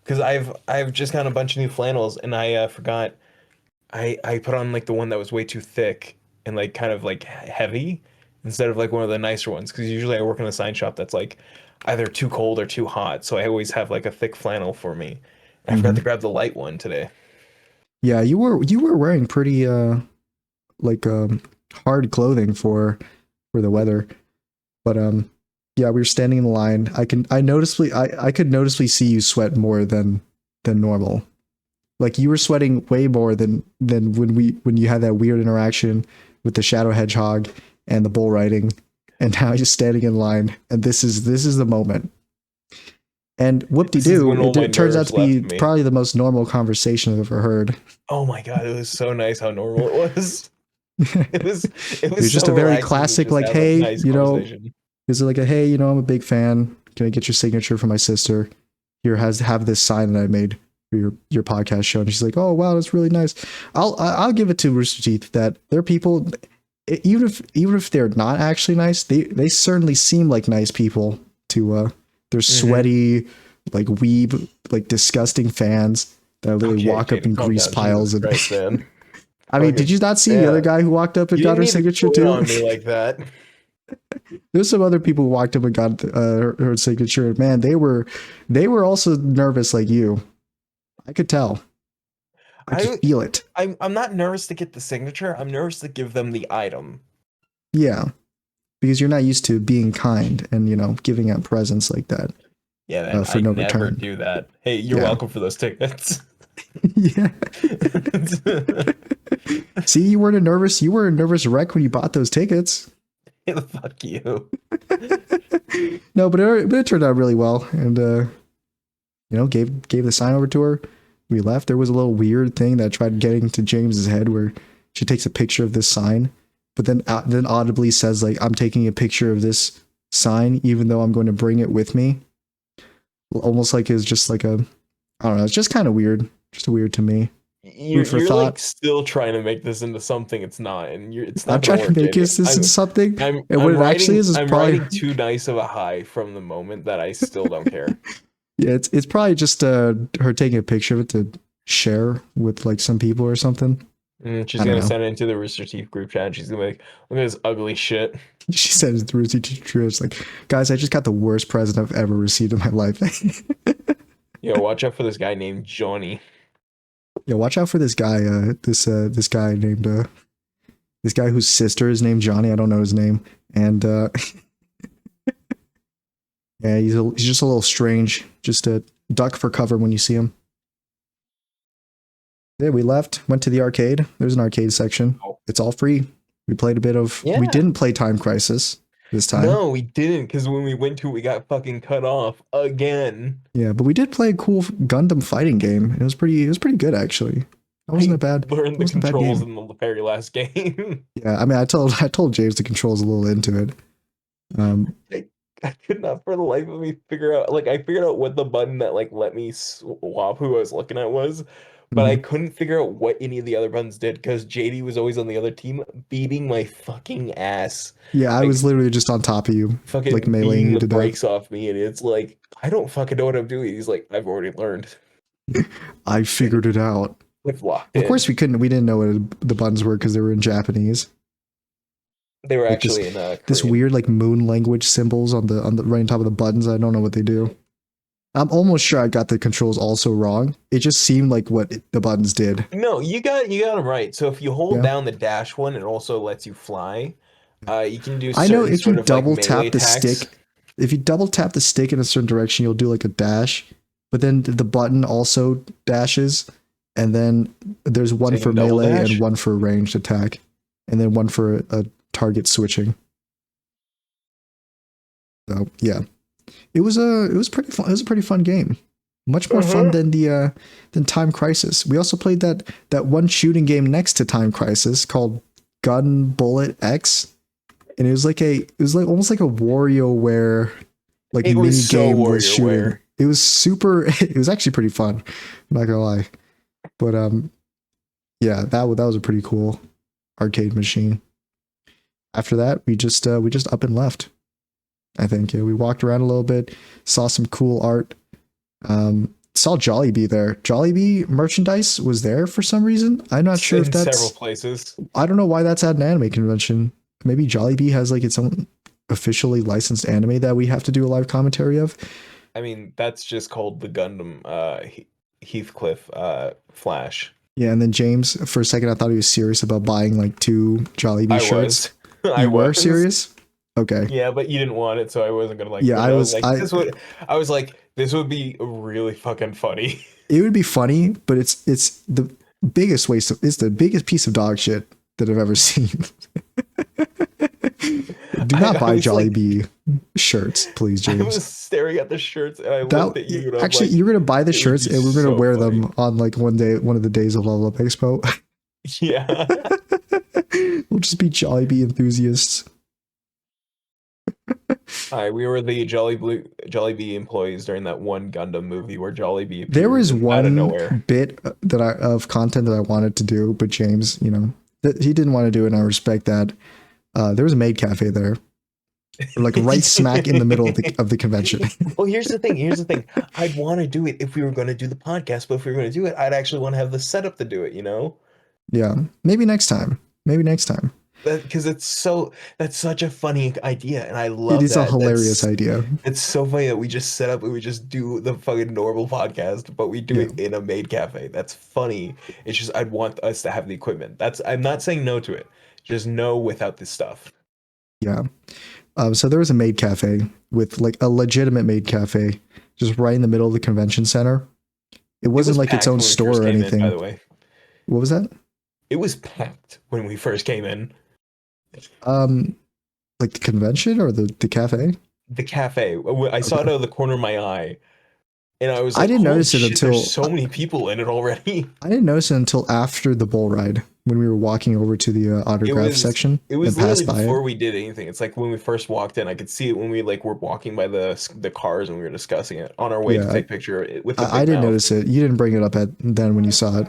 because I've just got a bunch of new flannels, and I forgot I put on like the one that was way too thick and like kind of like heavy instead of like one of the nicer ones. Because usually I work in a sign shop that's like either too cold or too hot, so I always have like a thick flannel for me. And I forgot to grab the light one today. Yeah, you were wearing pretty like hard clothing for the weather. But yeah, we were standing in the line. I could noticeably see you sweat more than normal. Like you were sweating way more than when you had that weird interaction with the shadow hedgehog and the bull riding, and now you're standing in line, and this is the moment. And This is when all whoop-de-doo, my it turns out nerves to be left me. probably the most normal conversation I've ever heard. Oh my God, it was so nice how normal it was. It was was just so a very relaxing to classic, just like, have a hey, nice you know, conversation. is it like a, hey, I'm a big fan. Can I get your signature for my sister? Here, have this sign that I made for your podcast show. And she's like, oh wow, that's really nice. I'll give it to Rooster Teeth that they're people, even if they're not actually nice, they certainly seem like nice people to they're sweaty, like weeb, like disgusting fans that literally Okay, walk up Katie, in calm grease down. piles. Jesus And Christ, man. I mean, Okay. did you not see the Yeah. other guy who walked up and You got didn't her need to signature go in too? on me like that. There's some other people who walked up and got her signature. Man, they were also nervous like you. I could tell. I could feel it. I'm not nervous to get the signature. I'm nervous to give them the item. Yeah, because you're not used to being kind and giving out presents like that. Yeah, man, For I no never return. do that. Hey, you're Yeah. welcome for those tickets. Yeah. See, you weren't nervous. You were a nervous wreck when you bought those tickets. Fuck you. No, but it turned out really well, and gave the sign over to her. We left. There was a little weird thing that tried getting to James's head where she takes a picture of this sign but then audibly says like, I'm taking a picture of this sign, even though I'm going to bring it with me. Almost like it's just like a, I don't know. It's just kind of weird. Just weird to me. Food for You're thought. like still trying to make this into something it's not, and it's I'm not gonna trying to work. make JD. this into something, I'm and what it actually is I'm probably riding too nice of a high from the moment that I still don't care. yeah, it's probably just her taking a picture of it to share with like some people or something. She's I don't gonna know. send it into the Rooster Teeth group chat. And she's gonna be like, "Look at this ugly shit." She sends it through it's like, guys, I just got the worst present I've ever received in my life. Yeah, watch out for this guy named Johnny. Yeah, watch out for this guy. This guy named this guy whose sister is named Johnny. I don't know his name, and yeah, he's just a little strange. Just a duck for cover when you see him. Yeah, we left, went to the arcade. There's an arcade section. Oh. It's all free. We played a bit of. Yeah. We didn't play Time Crisis this time. No, we didn't, because when we went to it, we got fucking cut off again. Yeah, but we did play a cool Gundam fighting game. It was pretty good actually. That wasn't a bad. Learned the wasn't a bad controls game. in the very last game. Yeah, I mean, I told James the controls a little into it. I could not for the life of me figure out. Like, I figured out what the button that like let me swap who I was looking at was, but I couldn't figure out what any of the other buttons did because JD was always on the other team, beating my fucking ass. Yeah, I was literally just on top of you, Fucking like meleeing beating you the to brakes off me, and it's like I don't fucking know what I'm doing. He's like, I've already learned. I figured it out. I've locked Of in. course, we didn't know what the buttons were because they were in Japanese. They were Like actually in this Korean. weird like moon language symbols on the right on top of the buttons. I don't know what they do. I'm almost sure I got the controls also wrong. It just seemed like what the buttons did. No, you got them right. So if you hold Yeah. down the dash one, it also lets you fly. You can do. I know certain if sort you of, like, double melee tap the attacks. stick, if you double tap the stick in a certain direction, you'll do like a dash. But then the button also dashes, and then there's one you for can double melee dash? and one for ranged attack, and then one for a target switching. So yeah, it was pretty fun. It was a pretty fun game. Much more fun than than Time Crisis. We also played that one shooting game next to Time Crisis called Gun Bullet X, and it was like almost like a WarioWare like It mini was so game with WarioWare. shooting. It was super. It was actually pretty fun. I'm not gonna lie, but yeah, that was a pretty cool arcade machine. After that, we just up and left. I think we walked around a little bit, saw some cool art. Saw Jollibee there. Jollibee merchandise was there for some reason. I'm not sure if in that's several places. I don't know why that's at an anime convention. Maybe Jollibee has like its own officially licensed anime that we have to do a live commentary of. I mean, that's just called the Gundam Heathcliff Flash. Yeah, and then James, for a second, I thought he was serious about buying like 2 Jollibee shirts. You were serious? Okay. Yeah, but you didn't want it, so I wasn't gonna like. Yeah, I was. Like, I was like, this would be really fucking funny. It would be funny, but it's the biggest waste of. It's the biggest piece of dog shit that I've ever seen. Do not buy Jollibee shirts, please, James. I was staring at the shirts and I looked at you. And actually, you're gonna buy the shirts and we're gonna wear them on like one of the days of Level Up Expo. Yeah. We'll just be Jollibee enthusiasts. Hi, we were the Jollibee employees during that one Gundam movie where Jollibee appeared There was out of one nowhere. bit of content that I wanted to do, but James, he didn't want to do it, and I respect that. There was a maid cafe there, like right smack in the middle of the convention. Well, here's the thing. I'd want to do it if we were going to do the podcast, but if we were going to do it, I'd actually want to have the setup to do it. Yeah, maybe next time. Because that's such a funny idea, and I love it. Is that. A hilarious idea. It's so funny that we just set up and we just do the fucking normal podcast, but we do it in a maid cafe. That's funny. It's just I'd want us to have the equipment. I'm not saying no to it. Just no without this stuff. Yeah. So there was a maid cafe with like a legitimate maid cafe, just right in the middle of the convention center. It wasn't like its own store or anything. By the way, what was that? It was packed when we first came in. Like the convention or the cafe? The cafe. I saw it out of the corner of my eye, and I was like, I didn't notice it shit, until there's so many people in it already. I didn't notice it until after the bull ride. when we were walking over to the autograph section It was and passed literally by before it. we did anything. It's like when we first walked in, I could see it when we like were walking by the cars and we were discussing it on our way to Yeah, take a picture with the I big didn't mouth. notice it. You didn't bring it up at then when you saw it.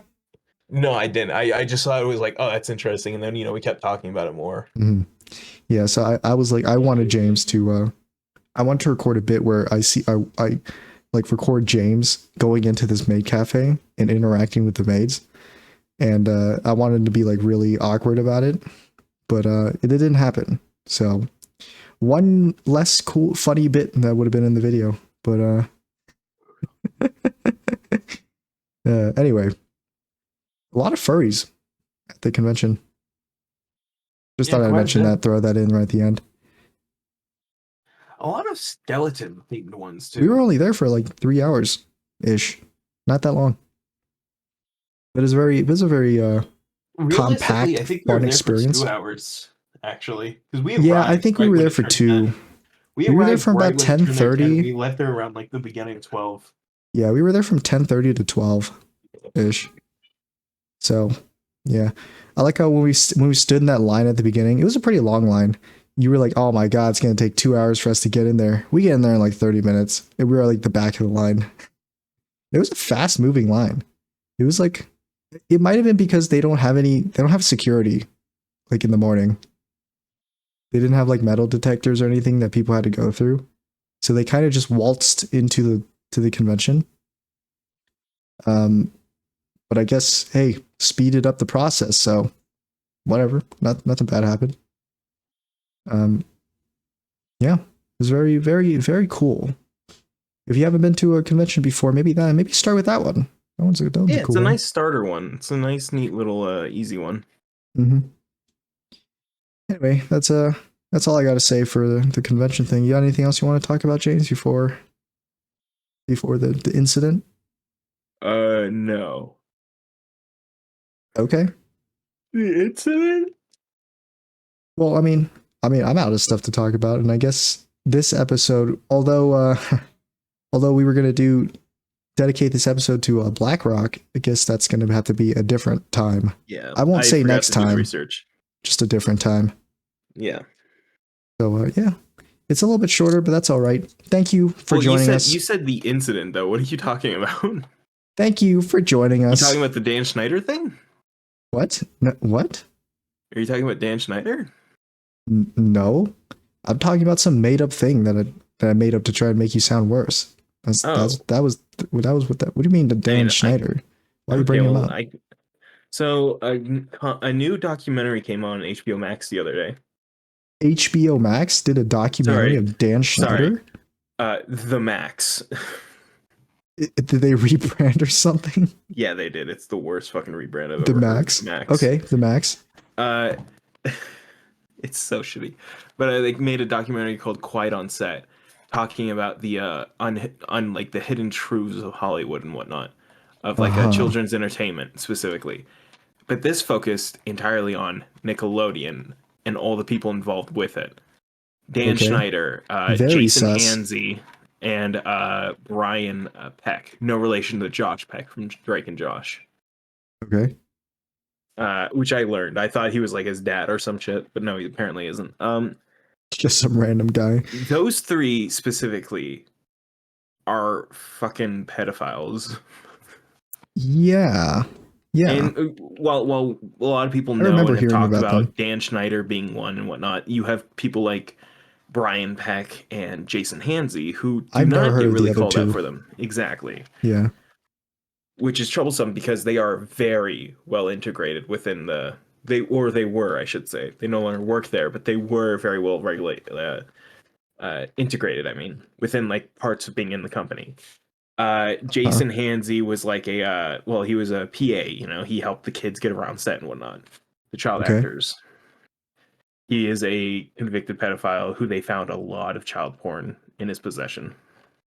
No, I didn't. I just thought it was like, oh, that's interesting. And then, we kept talking about it more. Mhm. Yeah, so I was like, I wanted James to, I want to record a bit where I like record James going into this maid cafe and interacting with the maids. And I wanted to be like really awkward about it, but it didn't happen. So one less cool, funny bit that would have been in the video. But anyway, a lot of furries at the convention. Just Yeah, thought I'd quite a mention bit. that, throw that in right at the end. A lot of skeleton themed ones too. We were only there for like 3 hours ish, not that long. It was a very compact, I think we fun were there experience. for 2 hours, actually. Because we Yeah, I arrived think we right were when there it for turned 2. 10. We were there arrived from right about when it turned, like, 10. 10:30. We left there around like the beginning of 12. Yeah, we were there from 10:30 to 12 ish. So, yeah, I like how when we stood in that line at the beginning, it was a pretty long line. You were like, "Oh my god, it's gonna take 2 hours for us to get in there." We get in there in like 30 minutes, and we were like the back of the line. It was a fast moving line. It was like, it might have been because they don't have security like in the morning. They didn't have like metal detectors or anything that people had to go through, so they kind of just waltzed into the convention. But I guess, hey, speeded up the process, so whatever. Nothing bad happened. Yeah, it was very, very, very cool. If you haven't been to a convention before, maybe start with that one. That one's a cool It's a one. nice starter one. It's a nice, neat little easy one. Mm-hmm. Anyway, that's all I got to say for the convention thing. You got anything else you want to talk about, James, before the incident? No. Okay. The incident? Well, I mean, I'm out of stuff to talk about, and I guess this episode, although we were gonna dedicate this episode to BlackRock, I guess that's gonna have to be a different time. Yeah. I won't say forgot next to do the time, research. just a different time. Yeah. So yeah, it's a little bit shorter, but that's all right. Thank you for joining us. You said the incident though. What are you talking about? Thank you for joining us. You talking about the Dan Schneider thing? What? No, what? Are you talking about Dan Schneider? No, I'm talking about some made up thing that I made up to try and make you sound worse. That was what that. What do you mean, the Dan Schneider? Why are you bringing him up? So a new documentary came on HBO Max the other day. HBO Max did a documentary of Dan Schneider. The Max. Did they rebrand or something? Yeah, they did. It's the worst fucking rebrand I've the ever Max. heard. Max. Okay, the Max. It's so shitty. But they made a documentary called Quiet on Set, talking about the on like the hidden truths of Hollywood and whatnot, of like children's entertainment specifically. But this focused entirely on Nickelodeon and all the people involved with it. Dan Schneider, Jason Hanzee, and Brian Peck. No relation to Josh Peck from Drake and Josh. Okay. Which I learned. I thought he was like his dad or some shit, but no, he apparently isn't. Just some random guy. Those three specifically are fucking pedophiles. Yeah. Yeah. And while a lot of people know and have talked about Dan Schneider being one and whatnot, you have people like Brian Peck and Jason Hanzee who do not get really called out for them. Exactly. Yeah. Which is troublesome because they are very well integrated within they were, I should say. They no longer work there, but they were very well integrated, I mean, within like parts of being in the company. Jason Hanzee was like he was a PA, he helped the kids get around set and whatnot. The child actors. He is a convicted pedophile who they found a lot of child porn in his possession.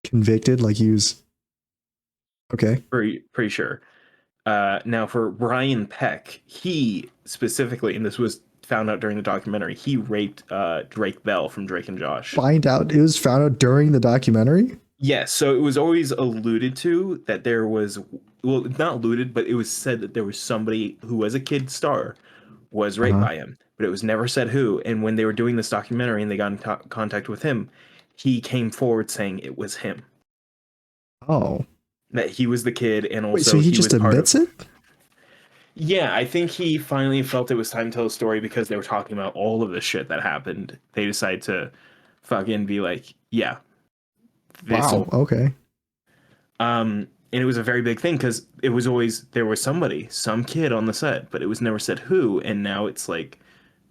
Convicted? Like he was... Okay. Pretty sure. Now for Brian Peck, he specifically, and this was found out during the documentary, he raped Drake Bell from Drake and Josh. It was found out during the documentary? Yes, so it was always alluded to that there was well, not looted, but it was said that there was somebody who was a kid star was raped Uh-huh. by him, but it was never said who. And when they were doing this documentary and they got in contact with him, he came forward saying it was him, Oh. that he was the kid, and Wait, so also he he was just part admits of. it? Yeah, I think he finally felt it was time to tell a story because they were talking about all of the shit that happened. They decided to fucking be like, yeah, Wow. this'll. Okay. And it was a very big thing because it was always there was somebody, some kid on the set, but it was never said who. And now it's like,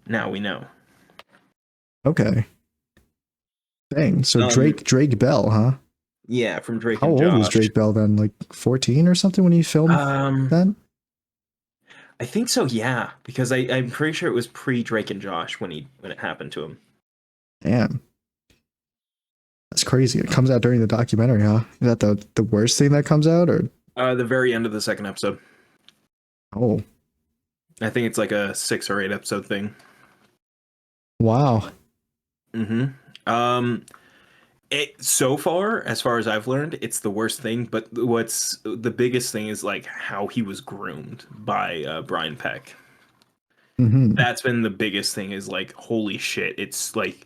now we know. Okay. Dang. So Um, Drake Bell, huh? yeah, from Drake How and old was Josh. Drake Bell then? Like 14 or something when he filmed Um, that? I think so, yeah, because I'm pretty sure it was pre Drake and Josh when it happened to him. Damn. That's crazy. It comes out during the documentary, huh? Is that the worst thing that comes out or The very end of the second episode. oh, I think it's like a 6 or 8 episode thing. wow. Mm-hmm. It so far, as far as I've learned, it's the worst thing. But what's the biggest thing is like how he was groomed by Brian Peck. Mhm. That's been the biggest thing. Is like holy shit, it's like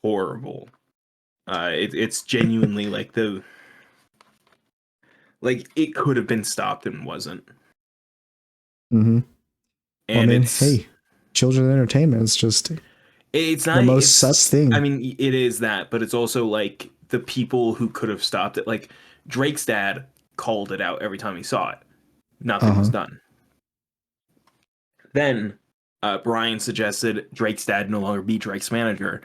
horrible. It's genuinely like it could have been stopped and wasn't. Mhm. Well, I And mean, hey, children entertainment is just it's the not most sus I thing. mean it is that, but it's also like the people who could have stopped it. Like Drake's dad called it out every time he saw it. Nothing was Uh-huh. done. Then Brian suggested Drake's dad no longer be Drake's manager,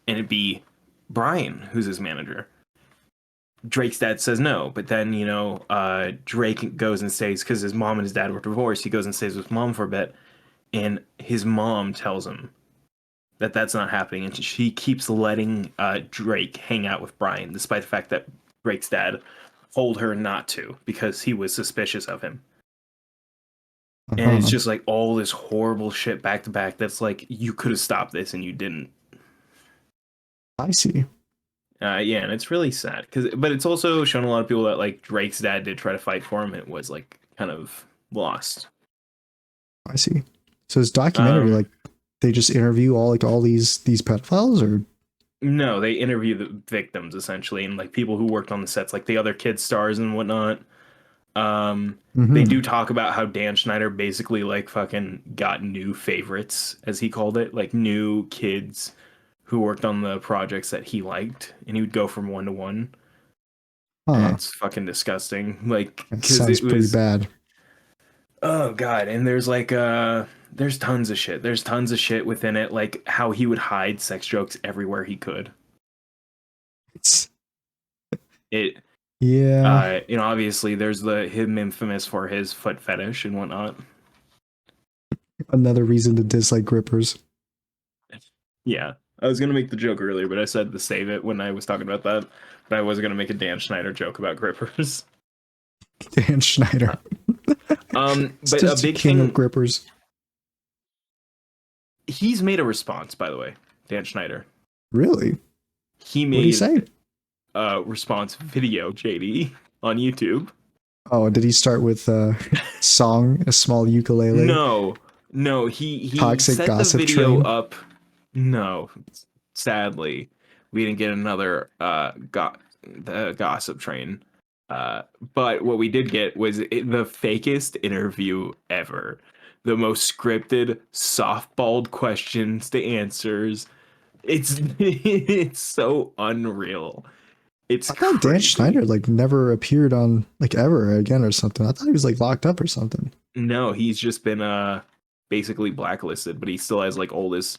and it be Brian who's his manager. Drake's dad says no, but then Drake goes and stays because his mom and his dad were divorced. He goes and stays with mom for a bit, and his mom tells him that that's not happening, and she keeps letting Drake hang out with Brian, despite the fact that Drake's dad told her not to because he was suspicious of him. And it's Uh-huh. just like all this horrible shit back to back. That's like you could have stopped this and you didn't. I see. Yeah, and it's really sad but it's also shown a lot of people that like Drake's dad did try to fight for him. It was like kind of lost. I see. So this documentary, Um, like, they just interview all these pedophiles, or no, they interview the victims essentially and like people who worked on the sets, like the other kid stars and whatnot. They mm-hmm. do talk about how Dan Schneider basically like fucking got new favorites, as he called it, like new kids who worked on the projects that he liked, and he would go from one to one. And Huh? it's fucking disgusting, like That because sounds it pretty was bad. oh god, and there's like there's tons of shit. There's tons of shit within it, like how he would hide sex jokes everywhere he could. It's It yeah, obviously there's the him infamous for his foot fetish and whatnot. another reason to dislike grippers. Yeah. I was gonna make the joke earlier, but I said to save it when I was talking about that. But I was gonna make a Dan Schneider joke about grippers. Dan Schneider. It's But a just the big king of thing, grippers. he's made a response, by the way, Dan Schneider. Really? He What did he made say? a response video, JD, on YouTube. Oh, did he start with song, a small ukulele, No, no, he toxic set the gossip video train? up. No, sadly, we didn't get another the gossip train. But what we did get was the fakest interview ever. The most scripted, softballed questions to answers. It's it's so unreal. It's I thought Dan crazy. Schneider like never appeared on like ever again or something. I thought he was like locked up or something. No, he's just been basically blacklisted, but he still has like all this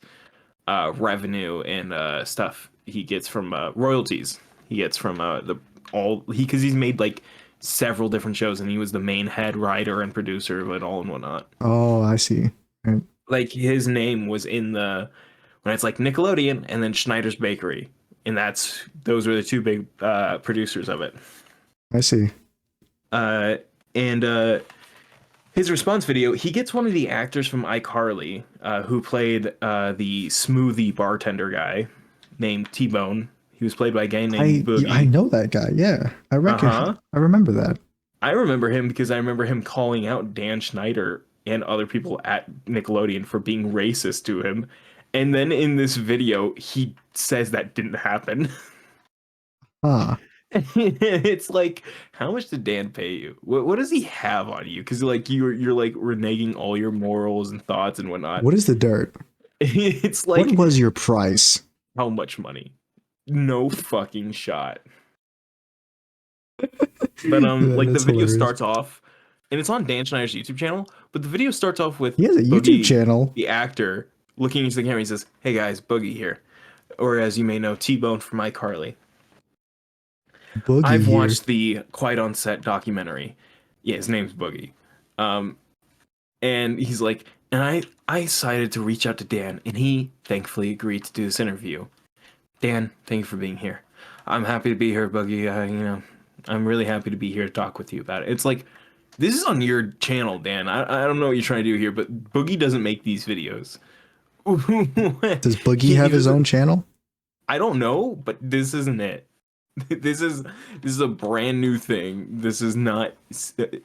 revenue and stuff he gets from royalties. He gets from the all he because he's made like several different shows and he was the main head writer and producer of it all and whatnot. Oh, I see. Right. Like his name was in the when it's like Nickelodeon and then Schneider's Bakery, and those are the two big producers of it. I see. Uh, and his response video, he gets one of the actors from iCarly, who played the smoothie bartender guy named T-Bone. He was played by a guy named I Boogie. know that guy. Yeah, Uh huh. I remember that. I remember him because I remember him calling out Dan Schneider and other people at Nickelodeon for being racist to him. And then in this video, he says that didn't happen. Ah, It's like, how much did Dan pay you? What does he have on you? Because like you're like reneging all your morals and thoughts and whatnot. what is the dirt? It's What like, was your price? how much money? No fucking shot. But Yeah, like the that's video hilarious. starts off, and it's on Dan Schneider's YouTube channel. But the video starts off with He has a YouTube Boogie, channel. the actor, looking into the camera. He says, "Hey guys, Boogie here," or as you may know, T-Bone from iCarly. Boogie I've here. watched the Quiet on Set documentary. Yeah, his name's Boogie. Um, and he's like, and I decided to reach out to Dan, and he thankfully agreed to do this interview. Dan, thank you for being here. I'm happy to be here, Boogie. I'm really happy to be here to talk with you about it. It's like, this is on your channel, Dan. I don't know what you're trying to do here, but Boogie doesn't make these videos. Does Boogie He have his doesn't- own channel? I don't know, but this isn't it. This is a brand new thing. This is not.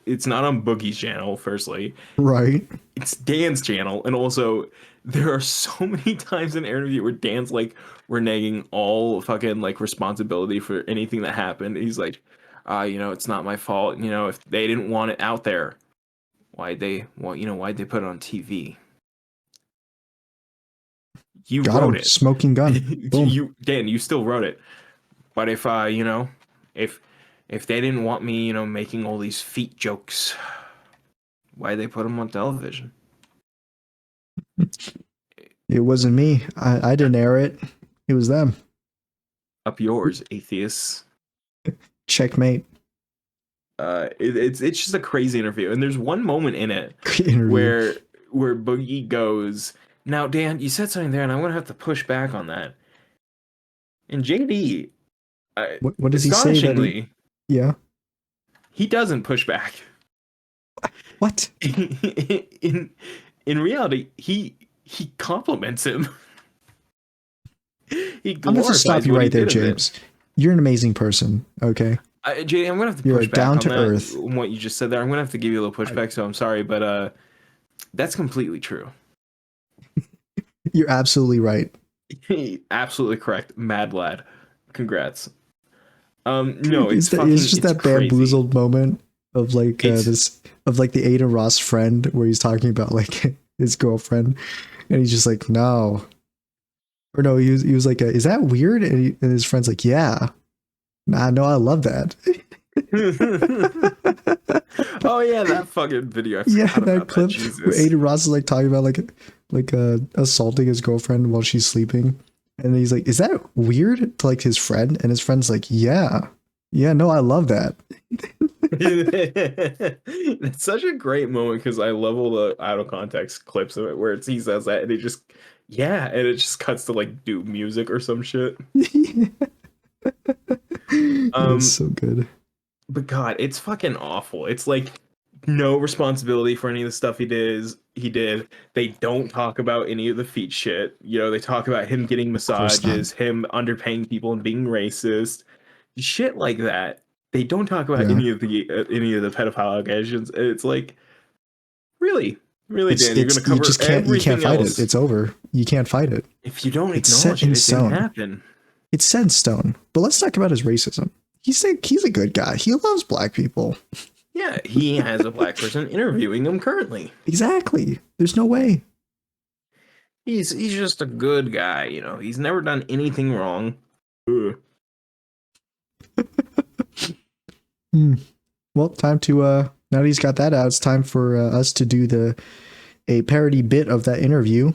It's not on Boogie's channel. Firstly, Right. it's Dan's channel, and also there are so many times in the interview where Dan's like reneging all fucking like responsibility for anything that happened. He's like, it's not my fault. If they didn't want it out there, why'd they put it on TV? You Got wrote him. it. Smoking gun. Boom. Dan, you still wrote it. But if they didn't want me, making all these feet jokes, why they put them on television? It wasn't me. I didn't air it. It was them. Up yours, atheists. Checkmate. It's just a crazy interview, and there's one moment in it Interview. where Boogie goes, "Now, Dan, you said something there, and I'm gonna have to push back on that." And JD, What does he say that astonishingly, Yeah. he doesn't push back. What? in reality, he compliments him. He I'm gonna have to stop glorifies you what he right there, did in it. James. You're an amazing person. Okay. JD, I'm gonna have to You're push a back on that. down-to-earth. On what you just said there, I'm gonna have to give you a little pushback. So I'm sorry, but that's completely true. You're absolutely right. Absolutely correct, mad lad. Congrats. No, it's just that crazy. bamboozled moment of like It's- the Ada Ross friend where he's talking about like his girlfriend, and he's just like, no, or no, he was like, is that weird? And his friend's like, yeah, nah, no, I love that. Oh yeah, that fucking video. I Yeah, forgot that about clip Jesus. where Ada Ross is like talking about like assaulting his girlfriend while she's sleeping, and he's like, is that weird to like his friend? And his friend's like, yeah, no, I love that. It's such a great moment because I love all the out of context clips of it where he says that and and it just cuts to like do music or some shit. It's so good. But God, it's fucking awful. It's like no responsibility for any of the stuff he did. They don't talk about any of the feet shit. They talk about him getting course not. massages, him underpaying people and being racist, shit like that. They don't talk about Yeah. any of the pedophile allegations. It's like, really, Dan, you're gonna you cover just can't everything fight else. it. It's over. You can't fight it. If you don't It's set acknowledge in it, it stone. didn't happen. It's set in stone. But let's talk about his racism. He's a good guy. He loves black people. Yeah, he has a black person interviewing him currently. Exactly. There's no way. He's just a good guy, He's never done anything wrong. Ugh. Well, time to now that he's got that out, it's time for us to do a parody bit of that interview,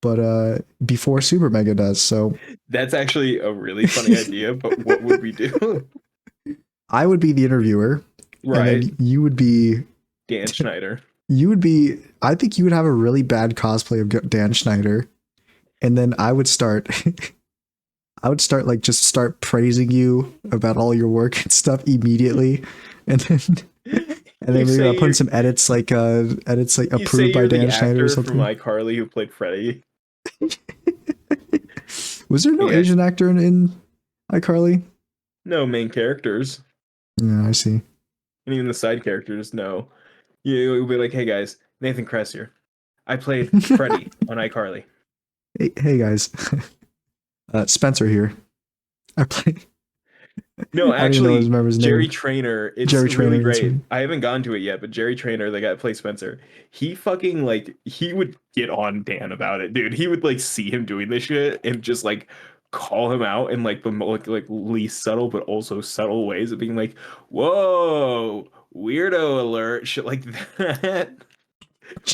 but before Super Mega does. So That's actually a really funny idea, but what would we do? I would be the interviewer, Right, and then you would be Dan Schneider. I think you would have a really bad cosplay of Dan Schneider, and then I would start like just start praising you about all your work and stuff immediately, and then maybe I'll put in some edits like You say approved by you're the Dan Schneider or actor something. from iCarly who played Freddy. Was there no Yeah. Asian actor in iCarly? No main characters. Yeah, I see. and even the side characters know. You'll be like, "Hey guys, Nathan Kress here. I played Freddy on iCarly." Hey guys, Spencer here. I play. No, I don't even know actually, his member's Jerry name. Trainer. It's Jerry really Trainer, that's great. right. I haven't gone to it yet, but Jerry Trainer, the guy that plays Spencer, he fucking like he would get on Dan about it, dude. He would like see him doing this shit and just like call him out in like the like least subtle but also subtle ways of being like, "Whoa, weirdo alert," shit like that.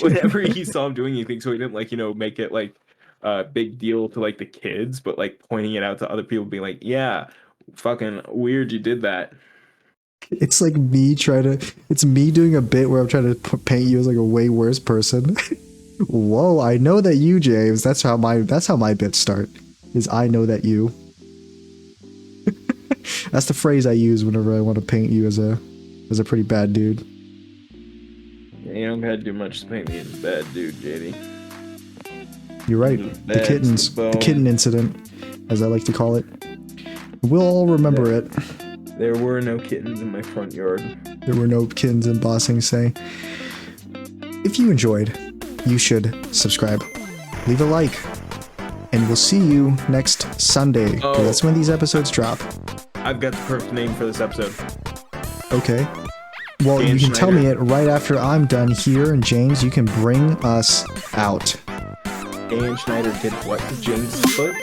Whenever he saw him doing anything, so he didn't like make it like a big deal to like the kids, but like pointing it out to other people, being like, "Yeah, fucking weird, you did that." It's like me trying to. It's me doing a bit where I'm trying to paint you as like a way worse person. Whoa, I know that you, James. That's how my bits start. Is I know that you. That's the phrase I use whenever I want to paint you as a pretty bad dude. Yeah, you don't gotta do much to paint me as a bad dude, JD. You're right. The kittens, the kitten incident, as I like to call it. We'll all remember it. There were no kittens in my front yard. There were no kittens in Bossing Say. If you enjoyed, you should subscribe, leave a like, and we'll see you next Sunday. Oh. That's when these episodes drop. I've got the perfect name for this episode. Okay. Well, Dan you can tell me Schneider. it right after I'm done here, and James, you can bring us out. Dan Schneider did what to James' foot?